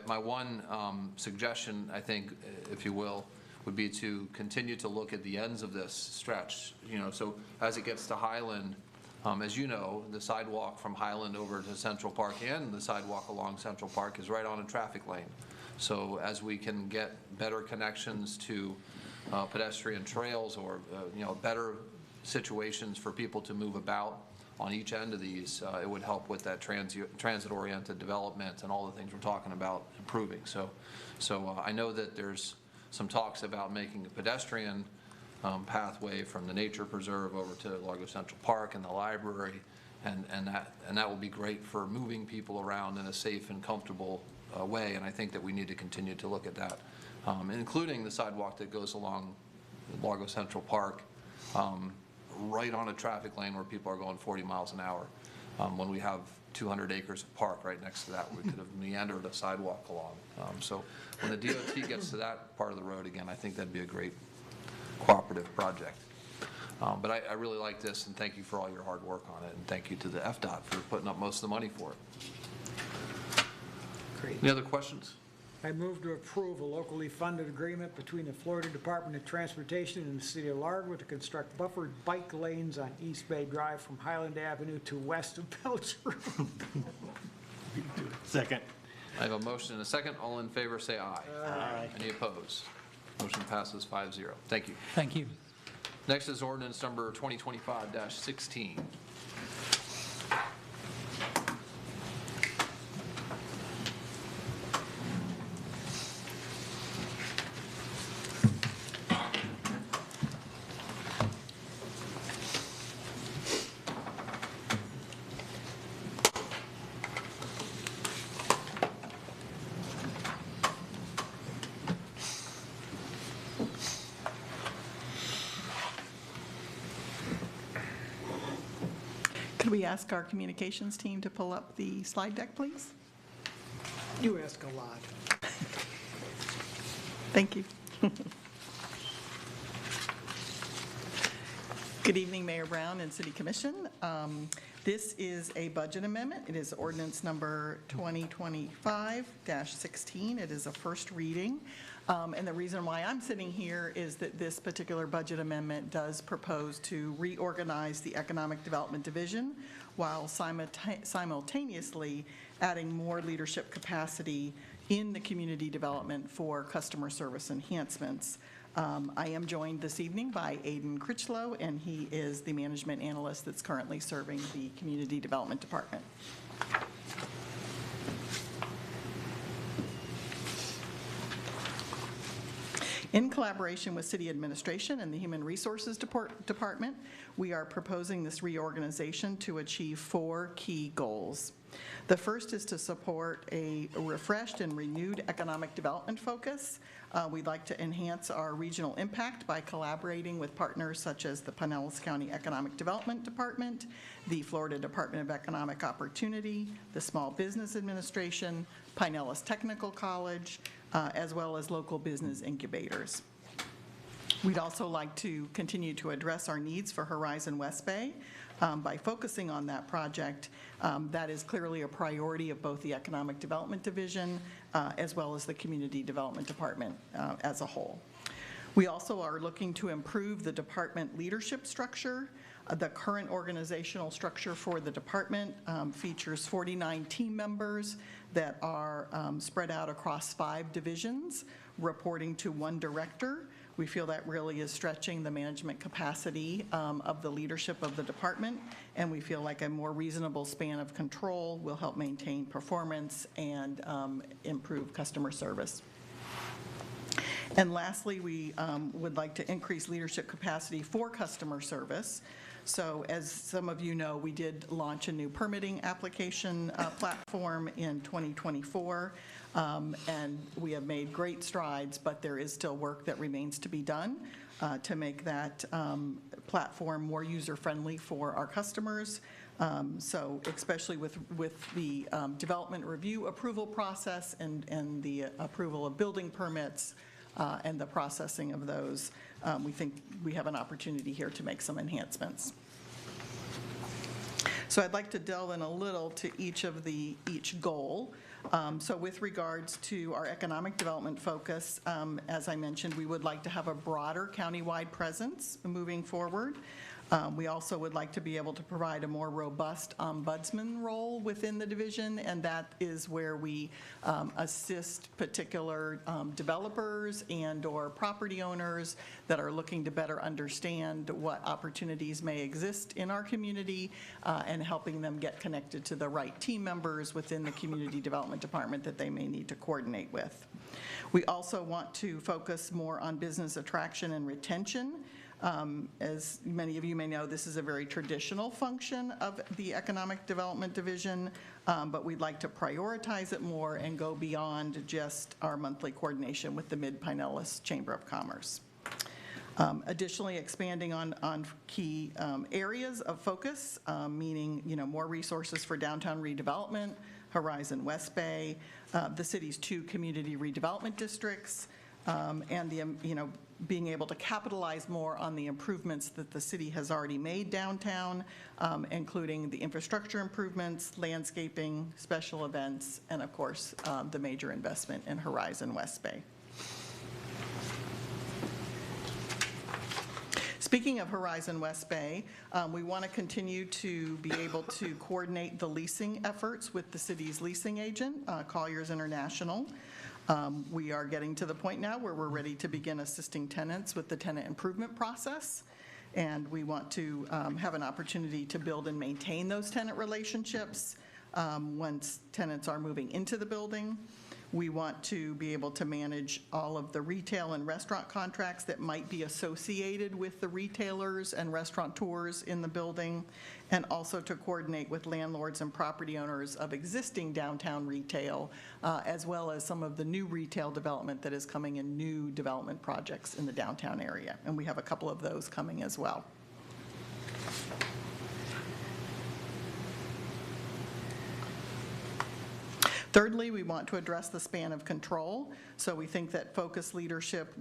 [SPEAKER 1] My one suggestion, I think, if you will, would be to continue to look at the ends of this stretch. You know, so as it gets to Highland, as you know, the sidewalk from Highland over to Central Park and the sidewalk along Central Park is right on a traffic lane. So as we can get better connections to pedestrian trails or better situations for people to move about on each end of these, it would help with that transit-oriented development and all the things we're talking about improving. So I know that there's some talks about making a pedestrian pathway from the nature preserve over to Largo Central Park and the library, and that will be great for moving people around in a safe and comfortable way. And I think that we need to continue to look at that, including the sidewalk that goes along Largo Central Park, right on a traffic lane where people are going 40 miles an hour. When we have 200 acres of park right next to that, we could have meandered a sidewalk along. So when the DOT gets to that part of the road again, I think that'd be a great cooperative project. But I really like this, and thank you for all your hard work on it, and thank you to the FDOT for putting up most of the money for it.
[SPEAKER 18] Great.
[SPEAKER 1] Any other questions?
[SPEAKER 18] I move to approve a locally funded agreement between the Florida Department of Transportation and the City of Largo to construct buffered bike lanes on East Bay Drive from Highland Avenue to west of Belcher.
[SPEAKER 9] Second.
[SPEAKER 1] I have a motion and a second. All in favor, say aye.
[SPEAKER 18] Aye.
[SPEAKER 1] Any opposed? Motion passes 5-0. Thank you.
[SPEAKER 16] Thank you.
[SPEAKER 1] Next is ordinance number 2025-16.
[SPEAKER 5] Could we ask our communications team to pull up the slide deck, please?
[SPEAKER 18] You ask a lot.
[SPEAKER 5] Thank you. Good evening, Mayor Brown and City Commission. This is a budget amendment. It is ordinance number 2025-16. It is a first reading. And the reason why I'm sitting here is that this particular budget amendment does propose to reorganize the Economic Development Division while simultaneously adding more leadership capacity in the community development for customer service enhancements. I am joined this evening by Aiden Critchlow, and he is the management analyst that's currently serving the Community Development Department. In collaboration with City Administration and the Human Resources Department, we are proposing this reorganization to achieve 4 key goals. The first is to support a refreshed and renewed economic development focus. We'd like to enhance our regional impact by collaborating with partners such as the Pinellas County Economic Development Department, the Florida Department of Economic Opportunity, the Small Business Administration, Pinellas Technical College, as well as local business incubators. We'd also like to continue to address our needs for Horizon West Bay by focusing on that project. That is clearly a priority of both the Economic Development Division as well as the Community Development Department as a whole. We also are looking to improve the department leadership structure. The current organizational structure for the department features 49 team members that are spread out across 5 divisions, reporting to 1 director. We feel that really is stretching the management capacity of the leadership of the department, and we feel like a more reasonable span of control will help maintain performance and improve customer service. And lastly, we would like to increase leadership capacity for customer service. So as some of you know, we did launch a new permitting application platform in 2024, and we have made great strides, but there is still work that remains to be done to make that platform more user-friendly for our customers. So especially with the development review approval process and the approval of building permits and the processing of those, we think we have an opportunity here to make some enhancements. So I'd like to delve in a little to each goal. So with regards to our economic development focus, as I mentioned, we would like to have a broader countywide presence moving forward. We also would like to be able to provide a more robust ombudsman role within the division, and that is where we assist particular developers and/or property owners that are looking to better understand what opportunities may exist in our community and helping them get connected to the right team members within the Community Development Department that they may need to coordinate with. We also want to focus more on business attraction and retention. As many of you may know, this is a very traditional function of the Economic Development Division, but we'd like to prioritize it more and go beyond just our monthly coordination with the Mid-Pinellas Chamber of Commerce. Additionally, expanding on key areas of focus, meaning more resources for downtown redevelopment, Horizon West Bay, the city's 2 community redevelopment districts, and the being able to capitalize more on the improvements that the city has already made downtown, including the infrastructure improvements, landscaping, special events, and of course, the major investment in Horizon West Bay. Speaking of Horizon West Bay, we want to continue to be able to coordinate the leasing efforts with the city's leasing agent, Colliers International. We are getting to the point now where we're ready to begin assisting tenants with the tenant improvement process, and we want to have an opportunity to build and maintain those tenant relationships once tenants are moving into the building. We want to be able to manage all of the retail and restaurant contracts that might be associated with the retailers and restaurateurs in the building, and also to coordinate with landlords and property owners of existing downtown retail, as well as some of the new retail development that is coming in new development projects in the downtown area. And we have a couple of those coming as well. Thirdly, we want to address the span of control. So we think that focused leadership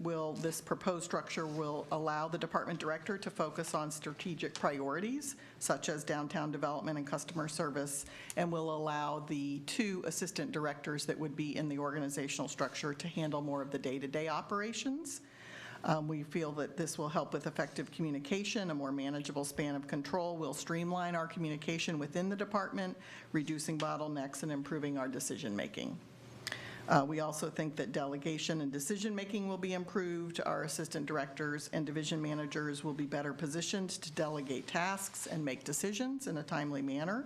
[SPEAKER 5] this proposed structure will allow the department director to focus on strategic priorities, such as downtown development and customer service, and will allow the 2 assistant directors that would be in the organizational structure to handle more of the day-to-day operations. We feel that this will help with effective communication. A more manageable span of control will streamline our communication within the department, reducing bottlenecks and improving our decision-making. We also think that delegation and decision-making will be improved. Our assistant directors and division managers will be better positioned to delegate tasks and make decisions in a timely manner.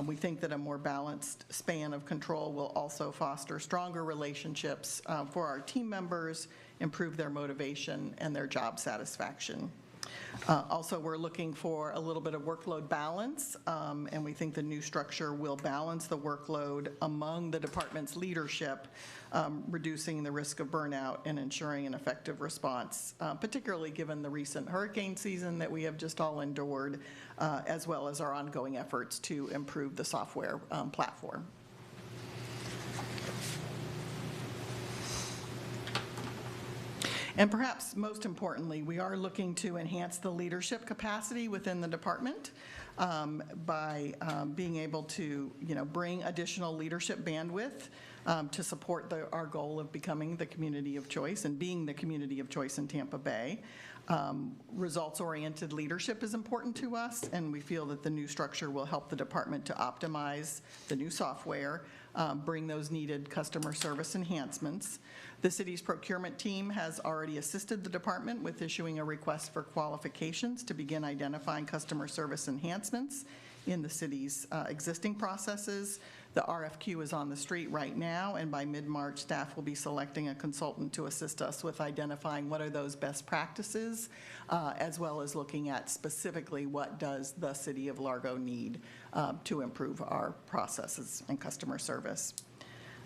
[SPEAKER 5] We think that a more balanced span of control will also foster stronger relationships for our team members, improve their motivation and their job satisfaction. Also, we're looking for a little bit of workload balance, and we think the new structure will balance the workload among the department's leadership, reducing the risk of burnout and ensuring an effective response, particularly given the recent hurricane season that we have just all endured, as well as our ongoing efforts to improve the software platform. And perhaps most importantly, we are looking to enhance the leadership capacity within the department by being able to, bring additional leadership bandwidth to support our goal of becoming the community of choice and being the community of choice in Tampa Bay. Results-oriented leadership is important to us, and we feel that the new structure will help the department to optimize the new software, bring those needed customer service enhancements. The city's procurement team has already assisted the department with issuing a request for qualifications to begin identifying customer service enhancements in the city's existing processes. The RFQ is on the street right now, and by mid-March, staff will be selecting a consultant to assist us with identifying what are those best practices, as well as looking at specifically what does the City of Largo need to improve our processes and customer service.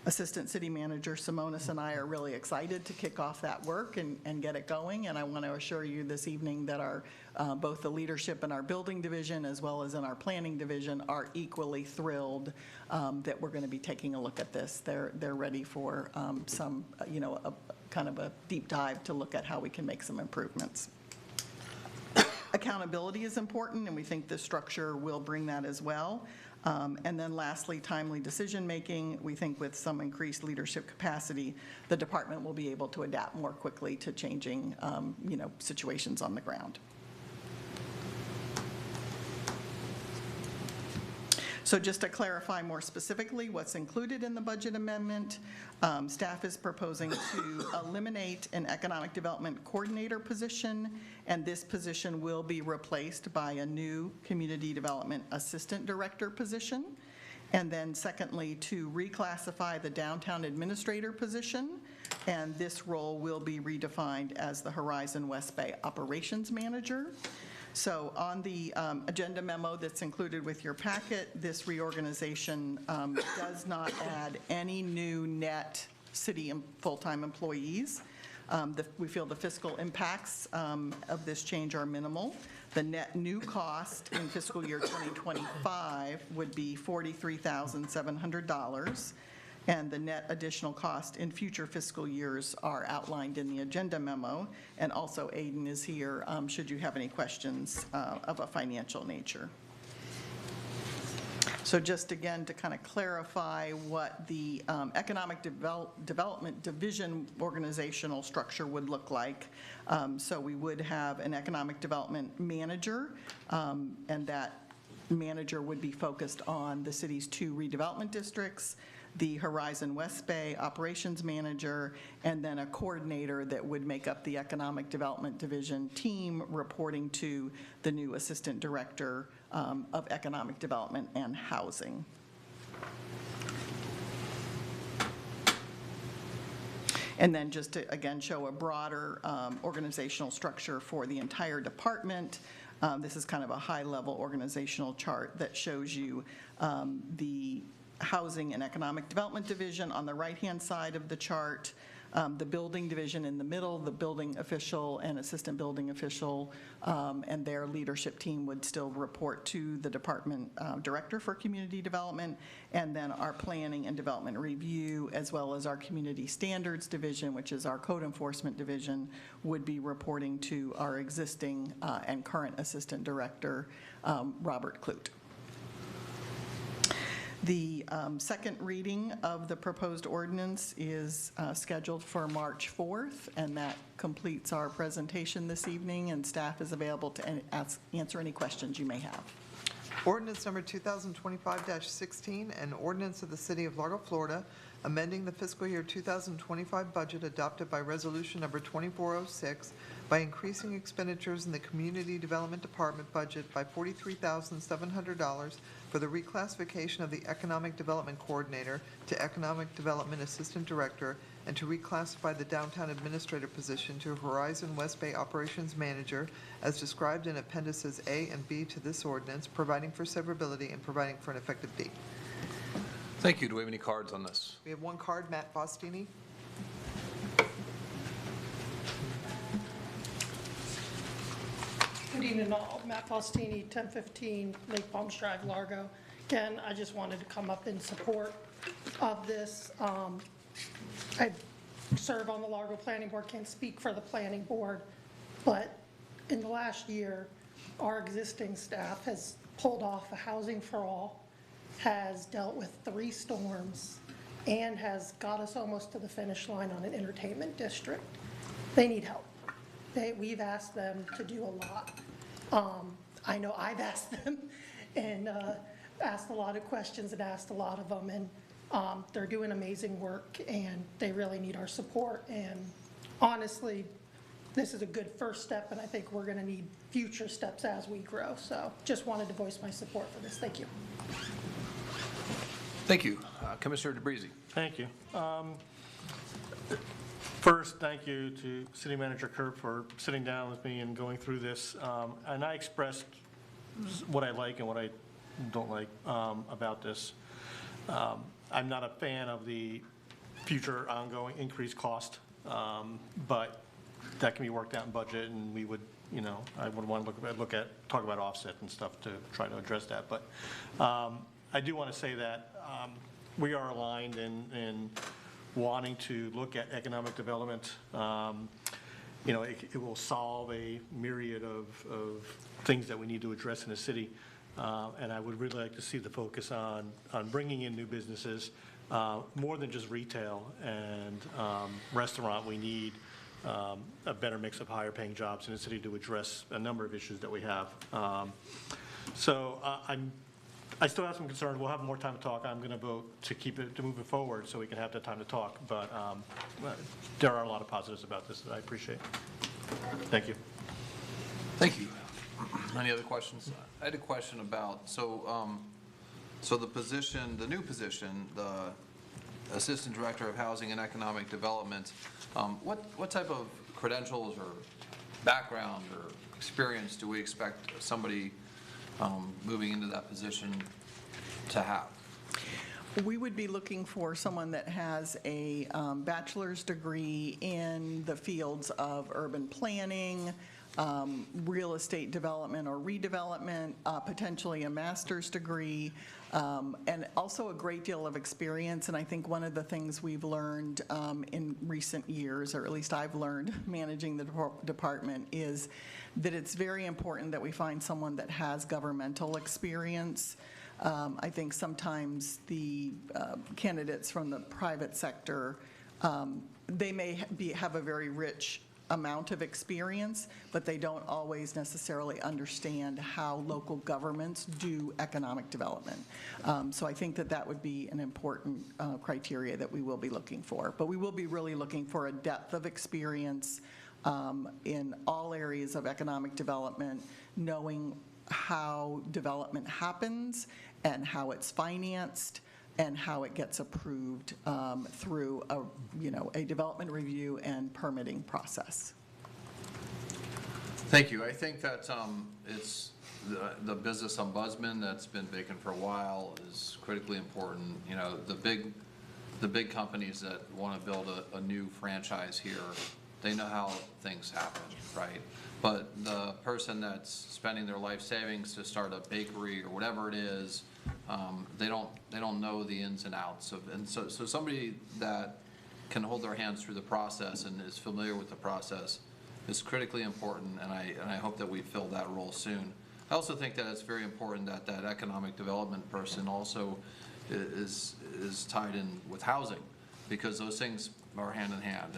[SPEAKER 5] Assistant City Manager Simonis and I are really excited to kick off that work and get it going, and I want to assure you this evening that our both the leadership in our building division as well as in our planning division are equally thrilled that we're going to be taking a look at this. They're ready for some, a kind of a deep dive to look at how we can make some improvements. Accountability is important, and we think this structure will bring that as well. And then lastly, timely decision-making. We think with some increased leadership capacity, the department will be able to adapt more quickly to changing, situations on the ground. So just to clarify more specifically what's included in the budget amendment, staff is proposing to eliminate an economic development coordinator position, and this position will be replaced by a new community development assistant director position. And then secondly, to reclassify the downtown administrator position, and this role will be redefined as the Horizon West Bay operations manager. So on the agenda memo that's included with your packet, this reorganization does not add any new net city full-time employees. We feel the fiscal impacts of this change are minimal. The net new cost in fiscal year 2025 would be $43,700. And the net additional cost in future fiscal years are outlined in the agenda memo. And also Aiden is here should you have any questions of a financial nature. So just again to kind of clarify what the economic development division organizational structure would look like. So we would have an economic development manager, and that manager would be focused on the city's 2 redevelopment districts, the Horizon West Bay operations manager, and then a coordinator that would make up the economic development division team reporting to the new assistant director of economic development and housing. And then just to, again, show a broader organizational structure for the entire department. This is kind of a high-level organizational chart that shows you the Housing and Economic Development Division on the right-hand side of the chart, the building division in the middle, the building official and assistant building official, and their leadership team would still report to the department director for community development, and then our planning and development review, as well as our community standards division, which is our code enforcement division, would be reporting to our existing and current assistant director, Robert Clute. The second reading of the proposed ordinance is scheduled for March 4th, and that completes our presentation this evening, and staff is available to answer any questions you may have. Ordinance number 2025-16, an ordinance of the City of Largo, Florida, amending the fiscal year 2025 budget adopted by resolution number 2406 by increasing expenditures in the Community Development Department budget by $43,700 for the reclassification of the Economic Development Coordinator to Economic Development Assistant Director, and to reclassify the Downtown Administrator position to Horizon West Bay Operations Manager as described in Appendices A and B to this ordinance, providing for severability and providing for an effective date.
[SPEAKER 1] Thank you. Do we have any cards on this?
[SPEAKER 5] We have one card, Matt Faustini.
[SPEAKER 11] Good evening all. Matt Faustini, 1015 Lake Palms Drive, Largo. Again, I just wanted to come up in support of this. I serve on the Largo Planning Board, can't speak for the planning board, but in the last year, our existing staff has pulled off a housing for all, has dealt with 3 storms, and has got us almost to the finish line on an entertainment district. They need help. We've asked them to do a lot. I know I've asked them and asked a lot of questions and asked a lot of them, and they're doing amazing work, and they really need our support. And honestly, this is a good first step, and I think we're going to need future steps as we grow. So just wanted to voice my support for this. Thank you.
[SPEAKER 1] Thank you. Commissioner DeBreezy.
[SPEAKER 9] Thank you. First, thank you to City Manager Kerr for sitting down with me and going through this. And I expressed what I like and what I don't like about this. I'm not a fan of the future ongoing increased cost, but that can be worked out in budget, and we would, I would want to talk about offset and stuff to try to address that. But I do want to say that we are aligned in wanting to look at economic development. It will solve a myriad of things that we need to address in the city. And I would really like to see the focus on bringing in new businesses, more than just retail and restaurant. We need a better mix of higher paying jobs in the city to address a number of issues that we have. I still have some concerns. We'll have more time to talk. I'm going to vote to move it forward so we can have that time to talk. But there are a lot of positives about this that I appreciate. Thank you.
[SPEAKER 1] Thank you. Any other questions? I had a question about, so the position, the new position, the Assistant Director of Housing and Economic Development, what type of credentials or background or experience do we expect somebody moving into that position to have?
[SPEAKER 5] We would be looking for someone that has a bachelor's degree in the fields of urban planning, real estate development or redevelopment, potentially a master's degree, and also a great deal of experience. And I think one of the things we've learned in recent years, or at least I've learned managing the department, is that it's very important that we find someone that has governmental experience. I think sometimes the candidates from the private sector, they may have a very rich amount of experience, but they don't always necessarily understand how local governments do economic development. So I think that would be an important criteria that we will be looking for. But we will be really looking for a depth of experience in all areas of economic development, knowing how development happens and how it's financed and how it gets approved through a development review and permitting process.
[SPEAKER 1] Thank you. I think that it's the business ombudsman that's been vacant for a while is critically important. The big the big companies that want to build a new franchise here, they know how things happen, right? But the person that's spending their life savings to start a bakery or whatever it is, they don't know the ins and outs of, and so somebody that can hold their hands through the process and is familiar with the process is critically important, and I hope that we fill that role soon. I also think that it's very important that that economic development person also is tied in with housing, because those things are hand in hand.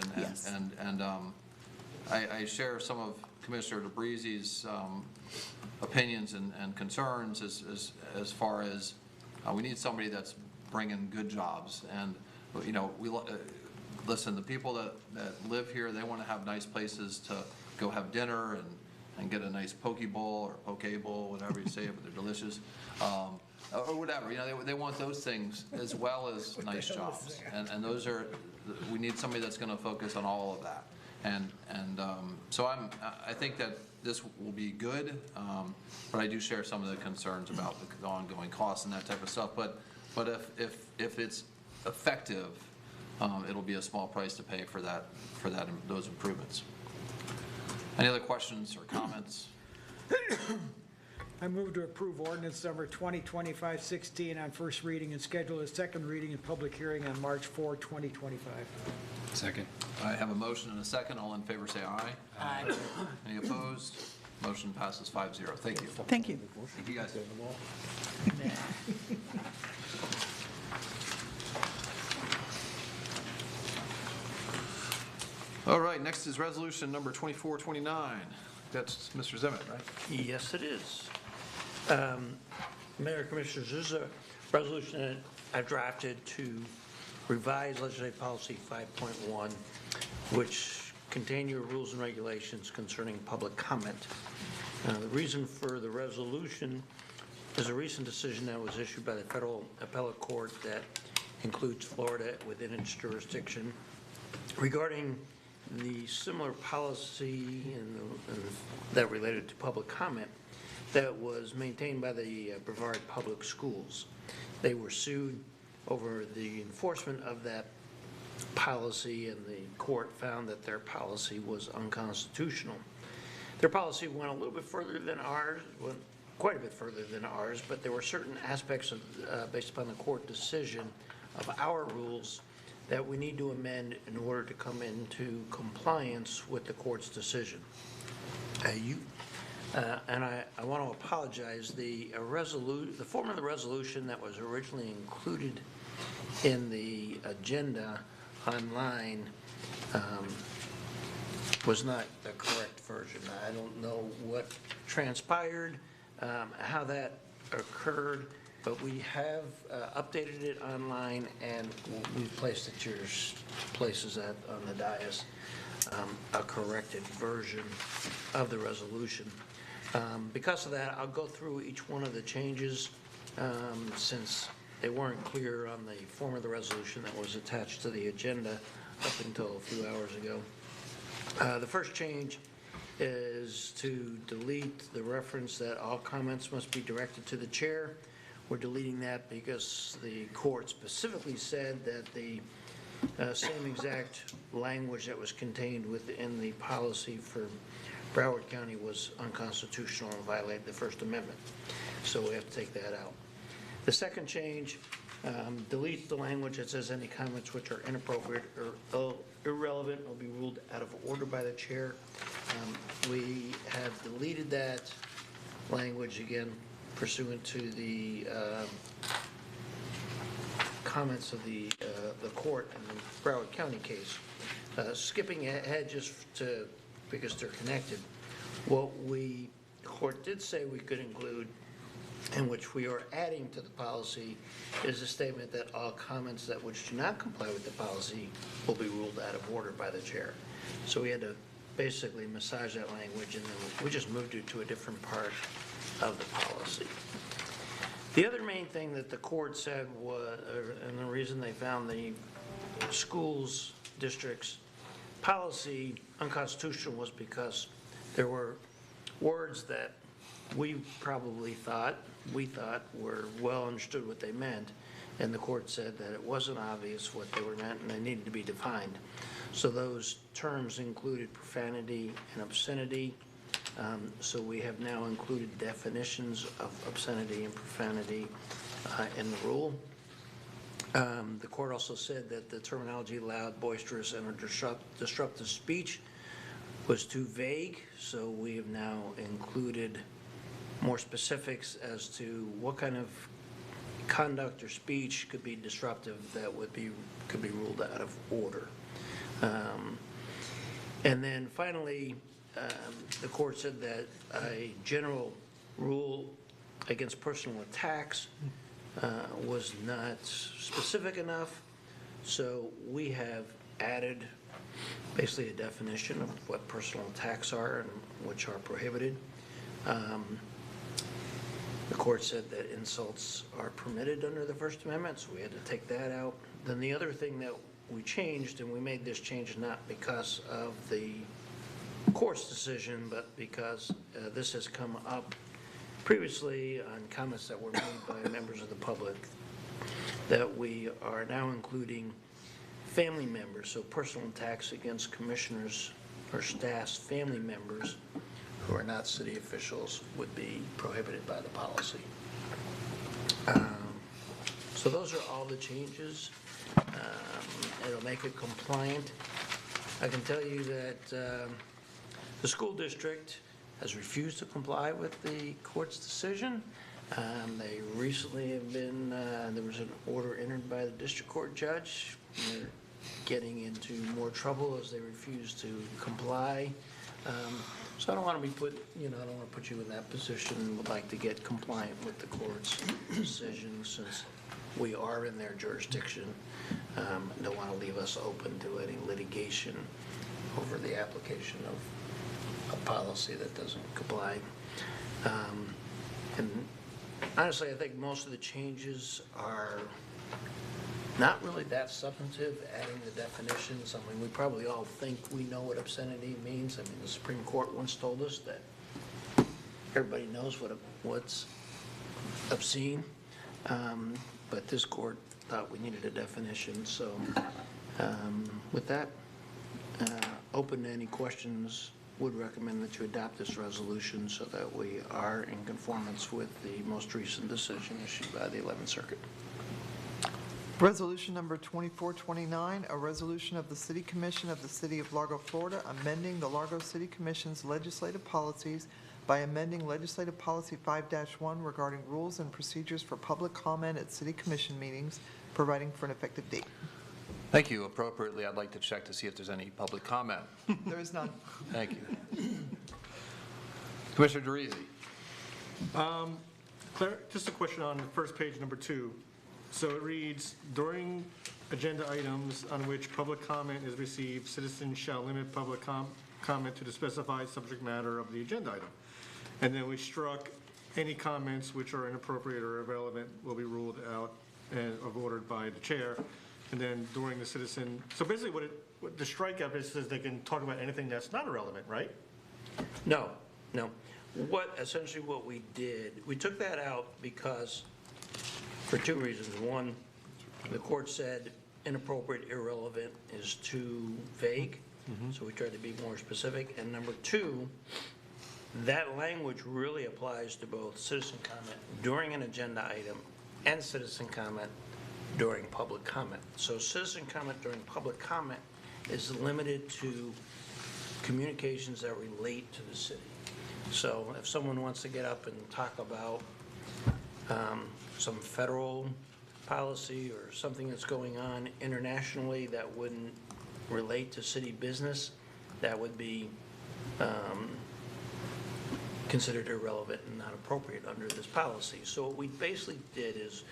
[SPEAKER 1] I share some of Commissioner DeBreeze's opinions and concerns as far as we need somebody that's bringing good jobs. And, you know, listen, the people that live here, they want to have nice places to go have dinner and get a nice poke bowl or poke bowl, whatever you say, but they're delicious. Or whatever, you know, they want those things as well as nice jobs. And those are, we need somebody that's going to focus on all of that. So I think that this will be good, but I do share some of the concerns about the ongoing costs and that type of stuff. But if it's effective, it'll be a small price to pay for those improvements. Any other questions or comments?
[SPEAKER 18] I move to approve ordinance number 2025-16 on first reading and schedule a second reading and public hearing on March 4, 2025.
[SPEAKER 1] Second. I have a motion and a second. All in favor say aye.
[SPEAKER 12] Aye.
[SPEAKER 1] Any opposed? Motion passes 5-0. Thank you.
[SPEAKER 5] Thank you.
[SPEAKER 1] Thank you, guys. All right, next is resolution number 2429. That's Mr. Zemet, right?
[SPEAKER 10] Yes, it is. Mayor, Commissioners, this is a resolution that I've drafted to revise legislative policy 5.1, which contain your rules and regulations concerning public comment. The reason for the resolution is a recent decision that was issued by the Federal Appellate Court that includes Florida within its jurisdiction regarding the similar policy that related to public comment that was maintained by the Brevard Public Schools. They were sued over the enforcement of that policy, and the court found that their policy was unconstitutional. Their policy went a little bit further than ours, went quite a bit further than ours, but there were certain aspects of, based upon the court decision of our rules that we need to amend in order to come into compliance with the court's decision. And I want to apologize. The form of the resolution that was originally included in the agenda online was not the correct version. I don't know what transpired, how that occurred, but we have updated it online, and we've placed at your places on the dais a corrected version of the resolution. Because of that, I'll go through each one of the changes since they weren't clear on the form of the resolution that was attached to the agenda up until a few hours ago. The first change is to delete the reference that all comments must be directed to the chair. We're deleting that because the court specifically said that the same exact language that was contained within the policy for Broward County was unconstitutional and violated the First Amendment. So we have to take that out. The second change deletes the language that says any comments which are inappropriate or irrelevant will be ruled out of order by the chair. We have deleted that language again pursuant to the comments of the court in the Broward County case. Skipping ahead just to, because they're connected, what the court did say we could include, and which we are adding to the policy, is a statement that all comments that which do not comply with the policy will be ruled out of order by the chair. So we had to basically massage that language, and then we just moved it to a different part of the policy. The other main thing that the court said was, and the reason they found the schools districts policy unconstitutional was because there were words that we probably thought we thought, were well understood what they meant, and the court said that it wasn't obvious what they were meant and they needed to be defined. So those terms included profanity and obscenity. So we have now included definitions of obscenity and profanity in the rule. The court also said that the terminology loud, boisterous, and disruptive speech was too vague, so we have now included more specifics as to what kind of conduct or speech could be disruptive that could be ruled out of order. And then finally, the court said that a general rule against personal attacks was not specific enough, so we have added basically a definition of what personal attacks are and which are prohibited. The court said that insults are permitted under the First Amendment, so we had to take that out. Then the other thing that we changed, and we made this change not because of the court's decision, but because this has come up previously on comments that were made by members of the public, that we are now including family members, so personal attacks against commissioners or staff's family members who are not city officials would be prohibited by the policy. So those are all the changes. It'll make it compliant. I can tell you that the school district has refused to comply with the court's decision. They recently have been, there was an order entered by the district court judge. They're getting into more trouble as they refuse to comply. So I don't want to be put, I don't want to put you in that position. Would like to get compliant with the court's decision since we are in their jurisdiction. Don't want to leave us open to any litigation over the application of a policy that doesn't comply. And honestly, I think most of the changes are not really that substantive, adding the definitions. I mean, we probably all think we know what obscenity means. I mean, the Supreme Court once told us that everybody knows what's obscene, but this court thought we needed a definition. So with that, open to any questions. Would recommend that you adopt this resolution so that we are in conformance with the most recent decision issued by the 11th Circuit.
[SPEAKER 5] Resolution number 2429, a resolution of the City Commission of the City of Largo, Florida, amending the Largo City Commission's legislative policies by amending Legislative Policy 5-1 regarding rules and procedures for public comment at City Commission meetings, providing for an effective date.
[SPEAKER 1] Thank you. Appropriately, I'd like to check to see if there's any public comment.
[SPEAKER 5] There is none.
[SPEAKER 1] Thank you. Commissioner DeRisi.
[SPEAKER 9] Claire, just a question on the first page, number 2. So it reads, during agenda items on which public comment is received, citizens shall limit public comment to the specified subject matter of the agenda item. And then we struck any comments which are inappropriate or irrelevant will be ruled out and ordered by the chair. And then during the citizen, so basically what the strikeout is they can talk about anything that's not irrelevant, right?
[SPEAKER 10] No. Essentially what we did, we took that out because for 2 reasons. One, the court said inappropriate, irrelevant is too vague, so we tried to be more specific. And number 2, that language really applies to both citizen comment during an agenda item and citizen comment during public comment. So citizen comment during public comment is limited to communications that relate to the city. So if someone wants to get up and talk about some federal policy or something that's going on internationally that wouldn't relate to city business, that would be considered irrelevant and not appropriate under this policy. So what we basically did is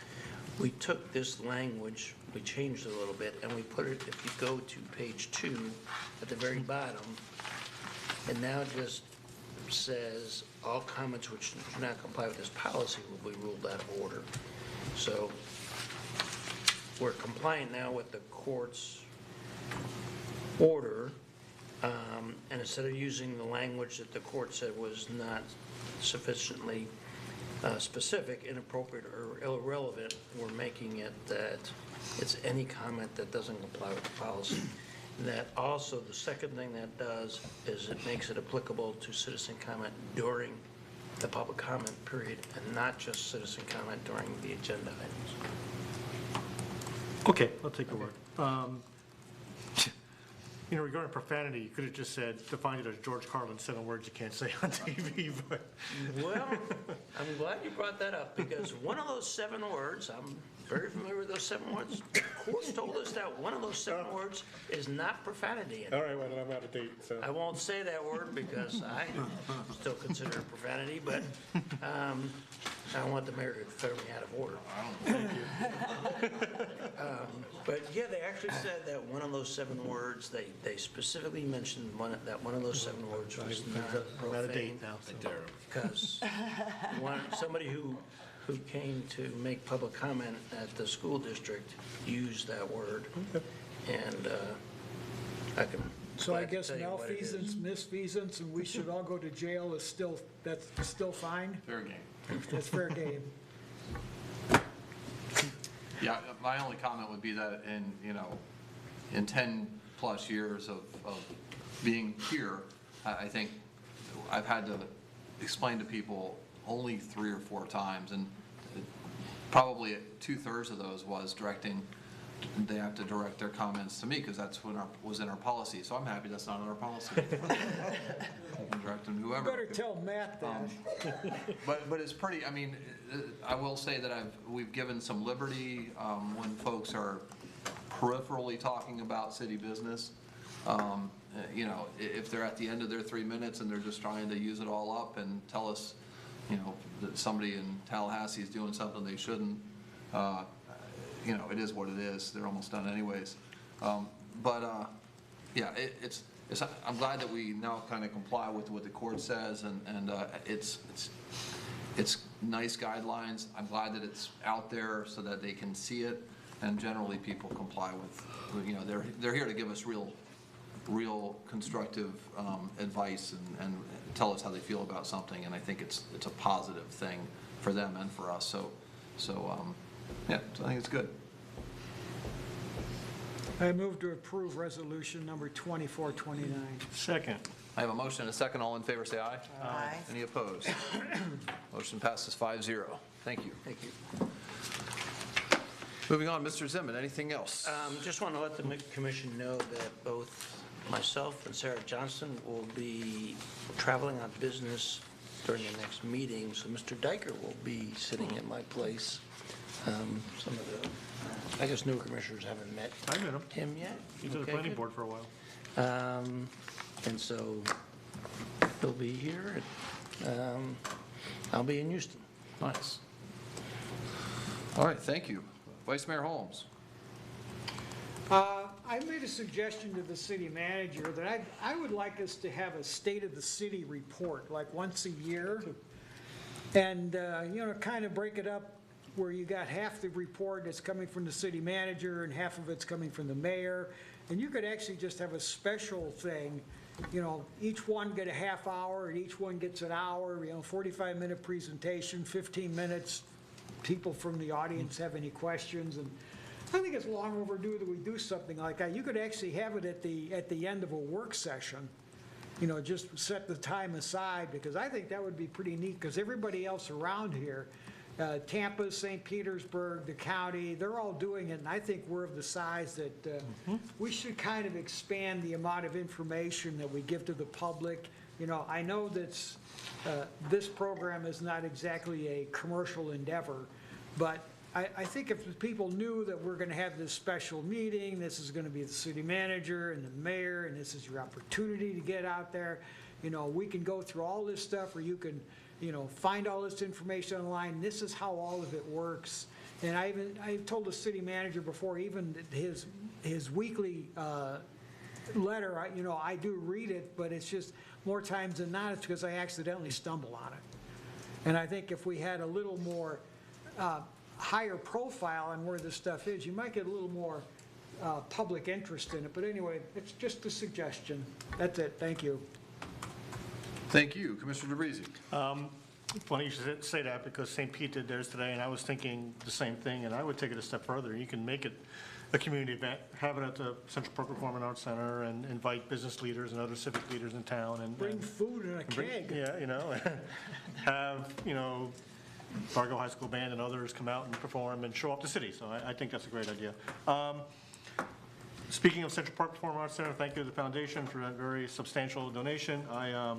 [SPEAKER 10] we took this language, we changed it a little bit, and we put it, if you go to page 2 at the very bottom, it now just says all comments which do not comply with this policy will be ruled out of order. So we're compliant now with the court's order, and instead of using the language that the court said was not sufficiently specific, inappropriate, or irrelevant, we're making it that it's any comment that doesn't comply with the policy. And that also, the second thing that does is it makes it applicable to citizen comment during the public comment period and not just citizen comment during the agenda items.
[SPEAKER 9] Okay, I'll take your word. Regarding profanity, you could have just said, defined it as George Carlin, 7 words you can't say on TV, but.
[SPEAKER 10] Well, I'm glad you brought that up, because one of those 7 words, I'm very familiar with those 7 words. The courts told us that one of those 7 words is not profanity.
[SPEAKER 9] All right, well, then I'm out of date, so.
[SPEAKER 10] I won't say that word because I still consider it profanity, but I don't want the mayor to throw me out of order. But yeah, they actually said that one of those 7 words, they specifically mentioned that one of those 7 words was not
[SPEAKER 9] I'm out of date
[SPEAKER 10] profane.
[SPEAKER 9] now.
[SPEAKER 10] Because somebody who came to make public comment at the school district used that word. And I can.
[SPEAKER 18] So I guess
[SPEAKER 10] tell you what it is.
[SPEAKER 18] malfeasance, misfeasance, and we should all go to jail that's still fine?
[SPEAKER 1] Fair game.
[SPEAKER 18] That's fair game.
[SPEAKER 1] Yeah, my only comment would be that in 10-plus years of being here, I think I've had to explain to people only 3 or 4 times, and probably 2/3 of those was they have to direct their comments to me, because that's what was in our policy. So I'm happy that's not in our policy. I can direct them to whoever.
[SPEAKER 18] You better tell Matt that.
[SPEAKER 1] But it's pretty, I will say that we've given some liberty when folks are peripherally talking about city business. If they're at the end of their 3 minutes and they're just trying to use it all up and tell us, that somebody in Tallahassee is doing something they shouldn't, it is what it is. They're almost done anyways. I'm glad that we now kind of comply with what the court says, and it's nice guidelines. I'm glad that it's out there so that they can see it, and generally people comply with, they're here to give us real constructive advice and tell us how they feel about something, and I think it's a positive thing for them and for us. So I think it's good.
[SPEAKER 18] I move to approve resolution number 2429.
[SPEAKER 9] Second.
[SPEAKER 1] I have a motion and a second. All in favor, say aye.
[SPEAKER 17] Aye.
[SPEAKER 1] Any opposed? Motion passes 5-0. Thank you.
[SPEAKER 10] Thank you.
[SPEAKER 1] Moving on, Mr. Zimmerman, anything else?
[SPEAKER 10] Just want to let the commission know that both myself and Sarah Johnson will be traveling on business during the next meeting, so Mr. Diker will be sitting in my place. Some of the, I guess, newer commissioners haven't met
[SPEAKER 9] I met
[SPEAKER 10] him yet.
[SPEAKER 9] He's on the
[SPEAKER 10] Okay,
[SPEAKER 9] planning
[SPEAKER 10] good.
[SPEAKER 9] board for a while.
[SPEAKER 10] And so he'll be here, and I'll be in Houston.
[SPEAKER 1] Nice. All right, thank you. Vice Mayor Holmes.
[SPEAKER 18] I made a suggestion to the city manager that I would like us to have a state of the city report, like once a year. And, kind of break it up where you got half the report that's coming from the city manager and half of it's coming from the mayor. And you could actually just have a special thing, each one get a half hour and each one gets an hour, 45-minute presentation, 15 minutes. People from the audience have any questions, and I think it's long overdue that we do something like that. You could actually have it at the end of a work session, just set the time aside, because I think that would be pretty neat, because everybody else around here, Tampa, St. Petersburg, the county, they're all doing it, and I think we're of the size that we should kind of expand the amount of information that we give to the public. I know that this program is not exactly a commercial endeavor, but I think if the people knew that we're going to have this special meeting, this is going to be the city manager and the mayor, and this is your opportunity to get out there, we can go through all this stuff, or you can, find all this information online. This is how all of it works. And I've told the city manager before, even his weekly letter, I do read it, but it's just more times than not, it's because I accidentally stumble on it. And I think if we had a little more higher profile on where this stuff is, you might get a little more public interest in it. But anyway, it's just a suggestion. That's it. Thank you.
[SPEAKER 1] Thank you. Commissioner DeBreezy.
[SPEAKER 9] funny you should say that, because St. Pete did theirs today, and I was thinking the same thing, and I would take it a step further. You can make it a community event, have it at the Central Park Performing Arts Center, and invite business leaders and other civic leaders in town, and
[SPEAKER 18] Bring food in a keg.
[SPEAKER 9] Yeah, have, Largo High School Band and others come out and perform and show up the city. So I think that's a great idea. Speaking of Central Park Performing Arts Center, thank you to the foundation for that very substantial donation. I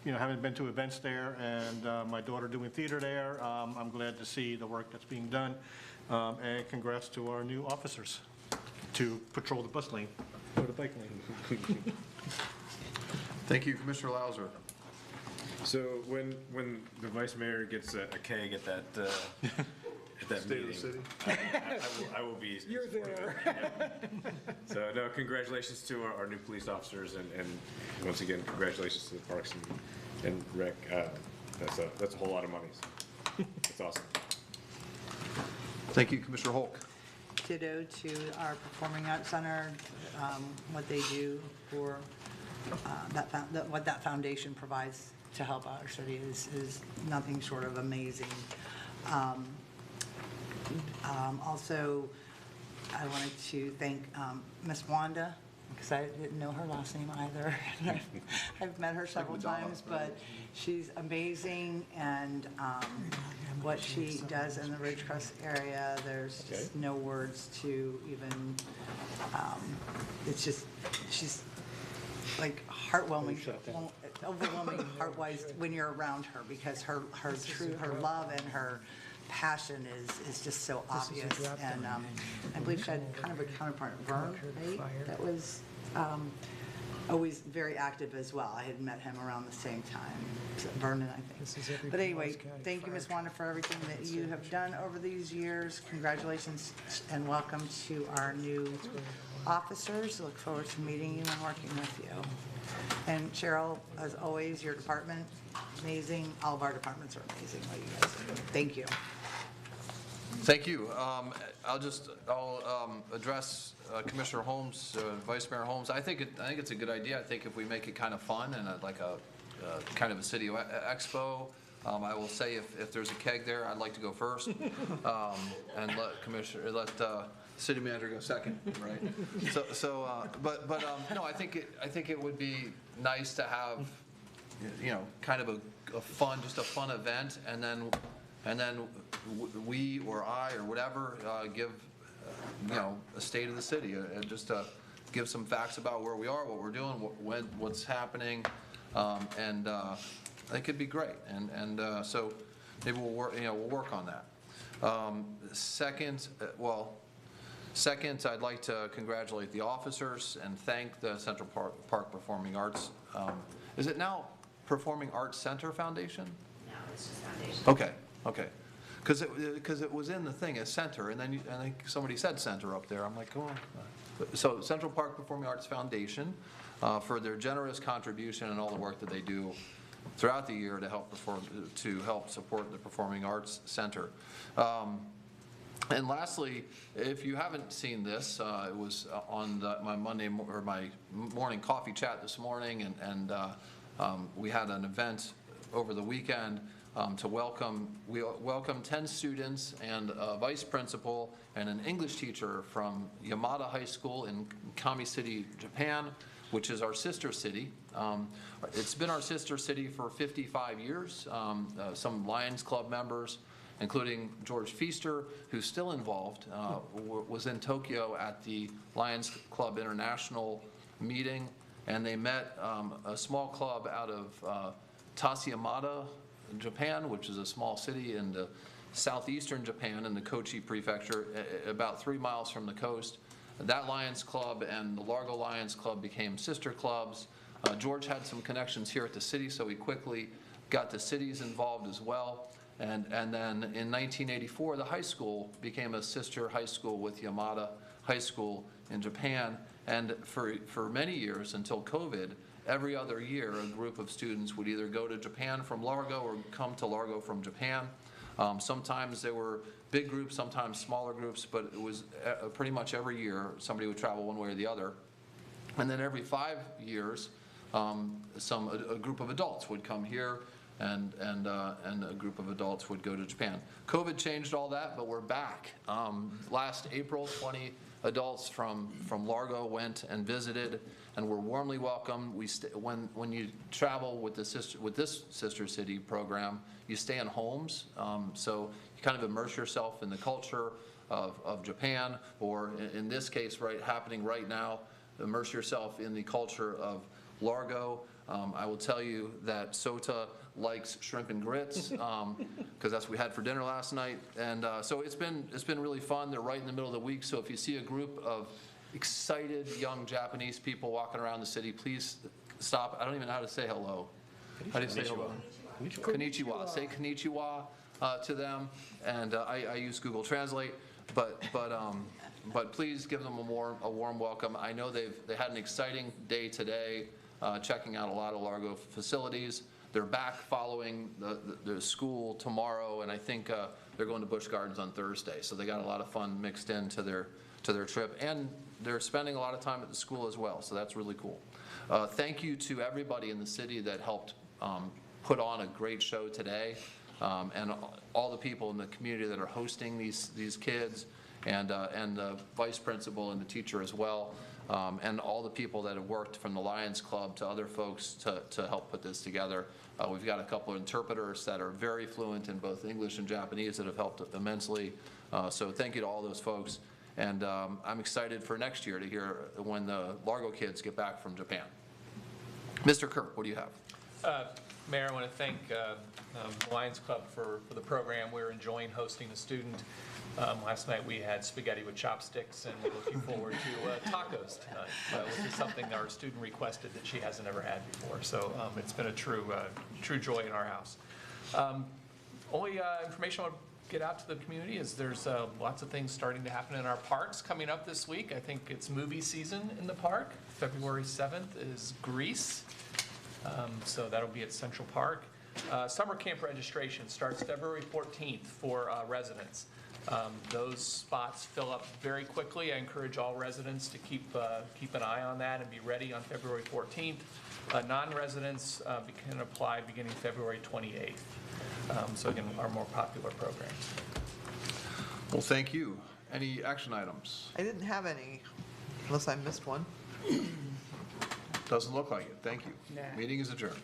[SPEAKER 9] haven't been to events there, and my daughter doing theater there. I'm glad to see the work that's being done, and congrats to our new officers to patrol the bus lane or the bike lane.
[SPEAKER 1] Thank you, Commissioner Lauser.
[SPEAKER 14] So when the vice mayor gets a keg at that at that
[SPEAKER 9] State of the
[SPEAKER 14] meeting,
[SPEAKER 9] city.
[SPEAKER 14] I will be.
[SPEAKER 18] You're there.
[SPEAKER 14] So no, congratulations to our new police officers, and once again, congratulations to the Parks and Rec. That's a whole lot of money. So it's awesome.
[SPEAKER 1] Thank you, Commissioner Hulk.
[SPEAKER 17] Ditto to our Performing Arts Center, what they do for what that foundation provides to help our city is nothing short of amazing. Also, I wanted to thank Miss Wanda, because I didn't know her last name either. I've met her several times, but she's amazing, and what she does in the Ridgecrest area, there's just no words to even, it's just, she's like heartwarming, overwhelming heart-wise when you're around her, because her love and her passion is just so obvious. And I believe she had kind of a counterpart, Vern, right? That was always very active as well. I had met him around the same time, Vernon, I think. But anyway, thank you, Ms. Wanda, for everything that you have done over these years. Congratulations and welcome to our new officers. Look forward to meeting you and working with you. And Cheryl, as always, your department, amazing. All of our departments are amazing, what you guys do. Thank you.
[SPEAKER 1] Thank you. I'll address Commissioner Holmes, Vice Mayor Holmes. I think it's a good idea. I think if we make it kind of fun and like a kind of a city expo, I will say if there's a keg there, I'd like to go first, and let city manager go second, right? But no, I think it would be nice to have, kind of a fun event, and then we or I or whatever give a state of the city, and just to give some facts about where we are, what we're doing, what's happening, and I think it'd be great, and so maybe we'll work on that. Second, I'd like to congratulate the officers and thank the Central Park Performing Arts. Is it now Performing Arts Center Foundation?
[SPEAKER 20] No, it's just foundation.
[SPEAKER 1] Okay. Because it was in the thing as center, and then I think somebody said center up there. I'm like, oh. So Central Park Performing Arts Foundation, for their generous contribution and all the work that they do throughout the year to help support the Performing Arts Center. And lastly, if you haven't seen this, it was on my my morning coffee chat this morning, and we had an event over the weekend to welcome 10 students and a vice principal and an English teacher from Yamada High School in Kami City, Japan, which is our sister city. It's been our sister city for 55 years. Some Lions Club members, including George Feaster, who's still involved, was in Tokyo at the Lions Club International meeting, and they met a small club out of Tasuyamada, Japan, which is a small city in the southeastern Japan in the Kochi prefecture, about 3 miles from the coast. That Lions Club and the Largo Lions Club became sister clubs. George had some connections here at the city, so he quickly got the cities involved as well. And then in 1984, the high school became a sister high school with Yamada High School in Japan. And for many years, until COVID, every other year, a group of students would either go to Japan from Largo or come to Largo from Japan. Sometimes there were big groups, sometimes smaller groups, but it was pretty much every year somebody would travel one way or the other. And then every 5 years, a group of adults would come here and a group of adults would go to Japan. COVID changed all that, but we're back. Last April, 20 adults from Largo went and visited and were warmly welcomed. When you travel with this Sister City program, you stay in homes, so you kind of immerse yourself in the culture of Japan, or in this case, happening right now, immerse yourself in the culture of Largo. I will tell you that Sota likes shrimp and grits because that's what we had for dinner last night, and so it's been really fun. They're right in the middle of the week, so if you see a group of excited young Japanese people walking around the city, please stop. I don't even know how to say hello. How do you say hello? Konnichiwa. Say konnichiwa to them, and I use Google Translate, but please give them a warm welcome. I know they had an exciting day today, checking out a lot of Largo facilities. They're back following the school tomorrow, and I think they're going to Busch Gardens on Thursday. So they got a lot of fun mixed into their trip, and they're spending a lot of time at the school as well. So that's really cool. Thank you to everybody in the city that helped put on a great show today, and all the people in the community that are hosting these kids, and the vice principal and the teacher as well. And all the people that have worked from the Lions Club to other folks to help put this together. We've got a couple of interpreters that are very fluent in both English and Japanese that have helped immensely. So thank you to all those folks. And I'm excited for next year to hear when the Largo kids get back from Japan. Mr. Kirk, what do you have?
[SPEAKER 19] Mayor, I want to thank Lions Club for the program. We're enjoying hosting the student. Last night we had spaghetti with chopsticks, and we're looking forward to tacos tonight, which is something our student requested that she hasn't ever had before. So it's been a true joy in our house. Only information I want to get out to the community is there's lots of things starting to happen in our parks coming up this week. I think it's movie season in the park. February 7th is Grease. So that'll be at Central Park. Summer camp registration starts February 14th for residents. Those spots fill up very quickly. I encourage all residents to keep an eye on that and be ready on February 14th. Non-residents can apply beginning February 28th. So again, our more popular programs.
[SPEAKER 1] Well, thank you. Any action items?
[SPEAKER 5] I didn't have any, unless I missed one.
[SPEAKER 1] Doesn't look like it. Thank you. Meeting is adjourned.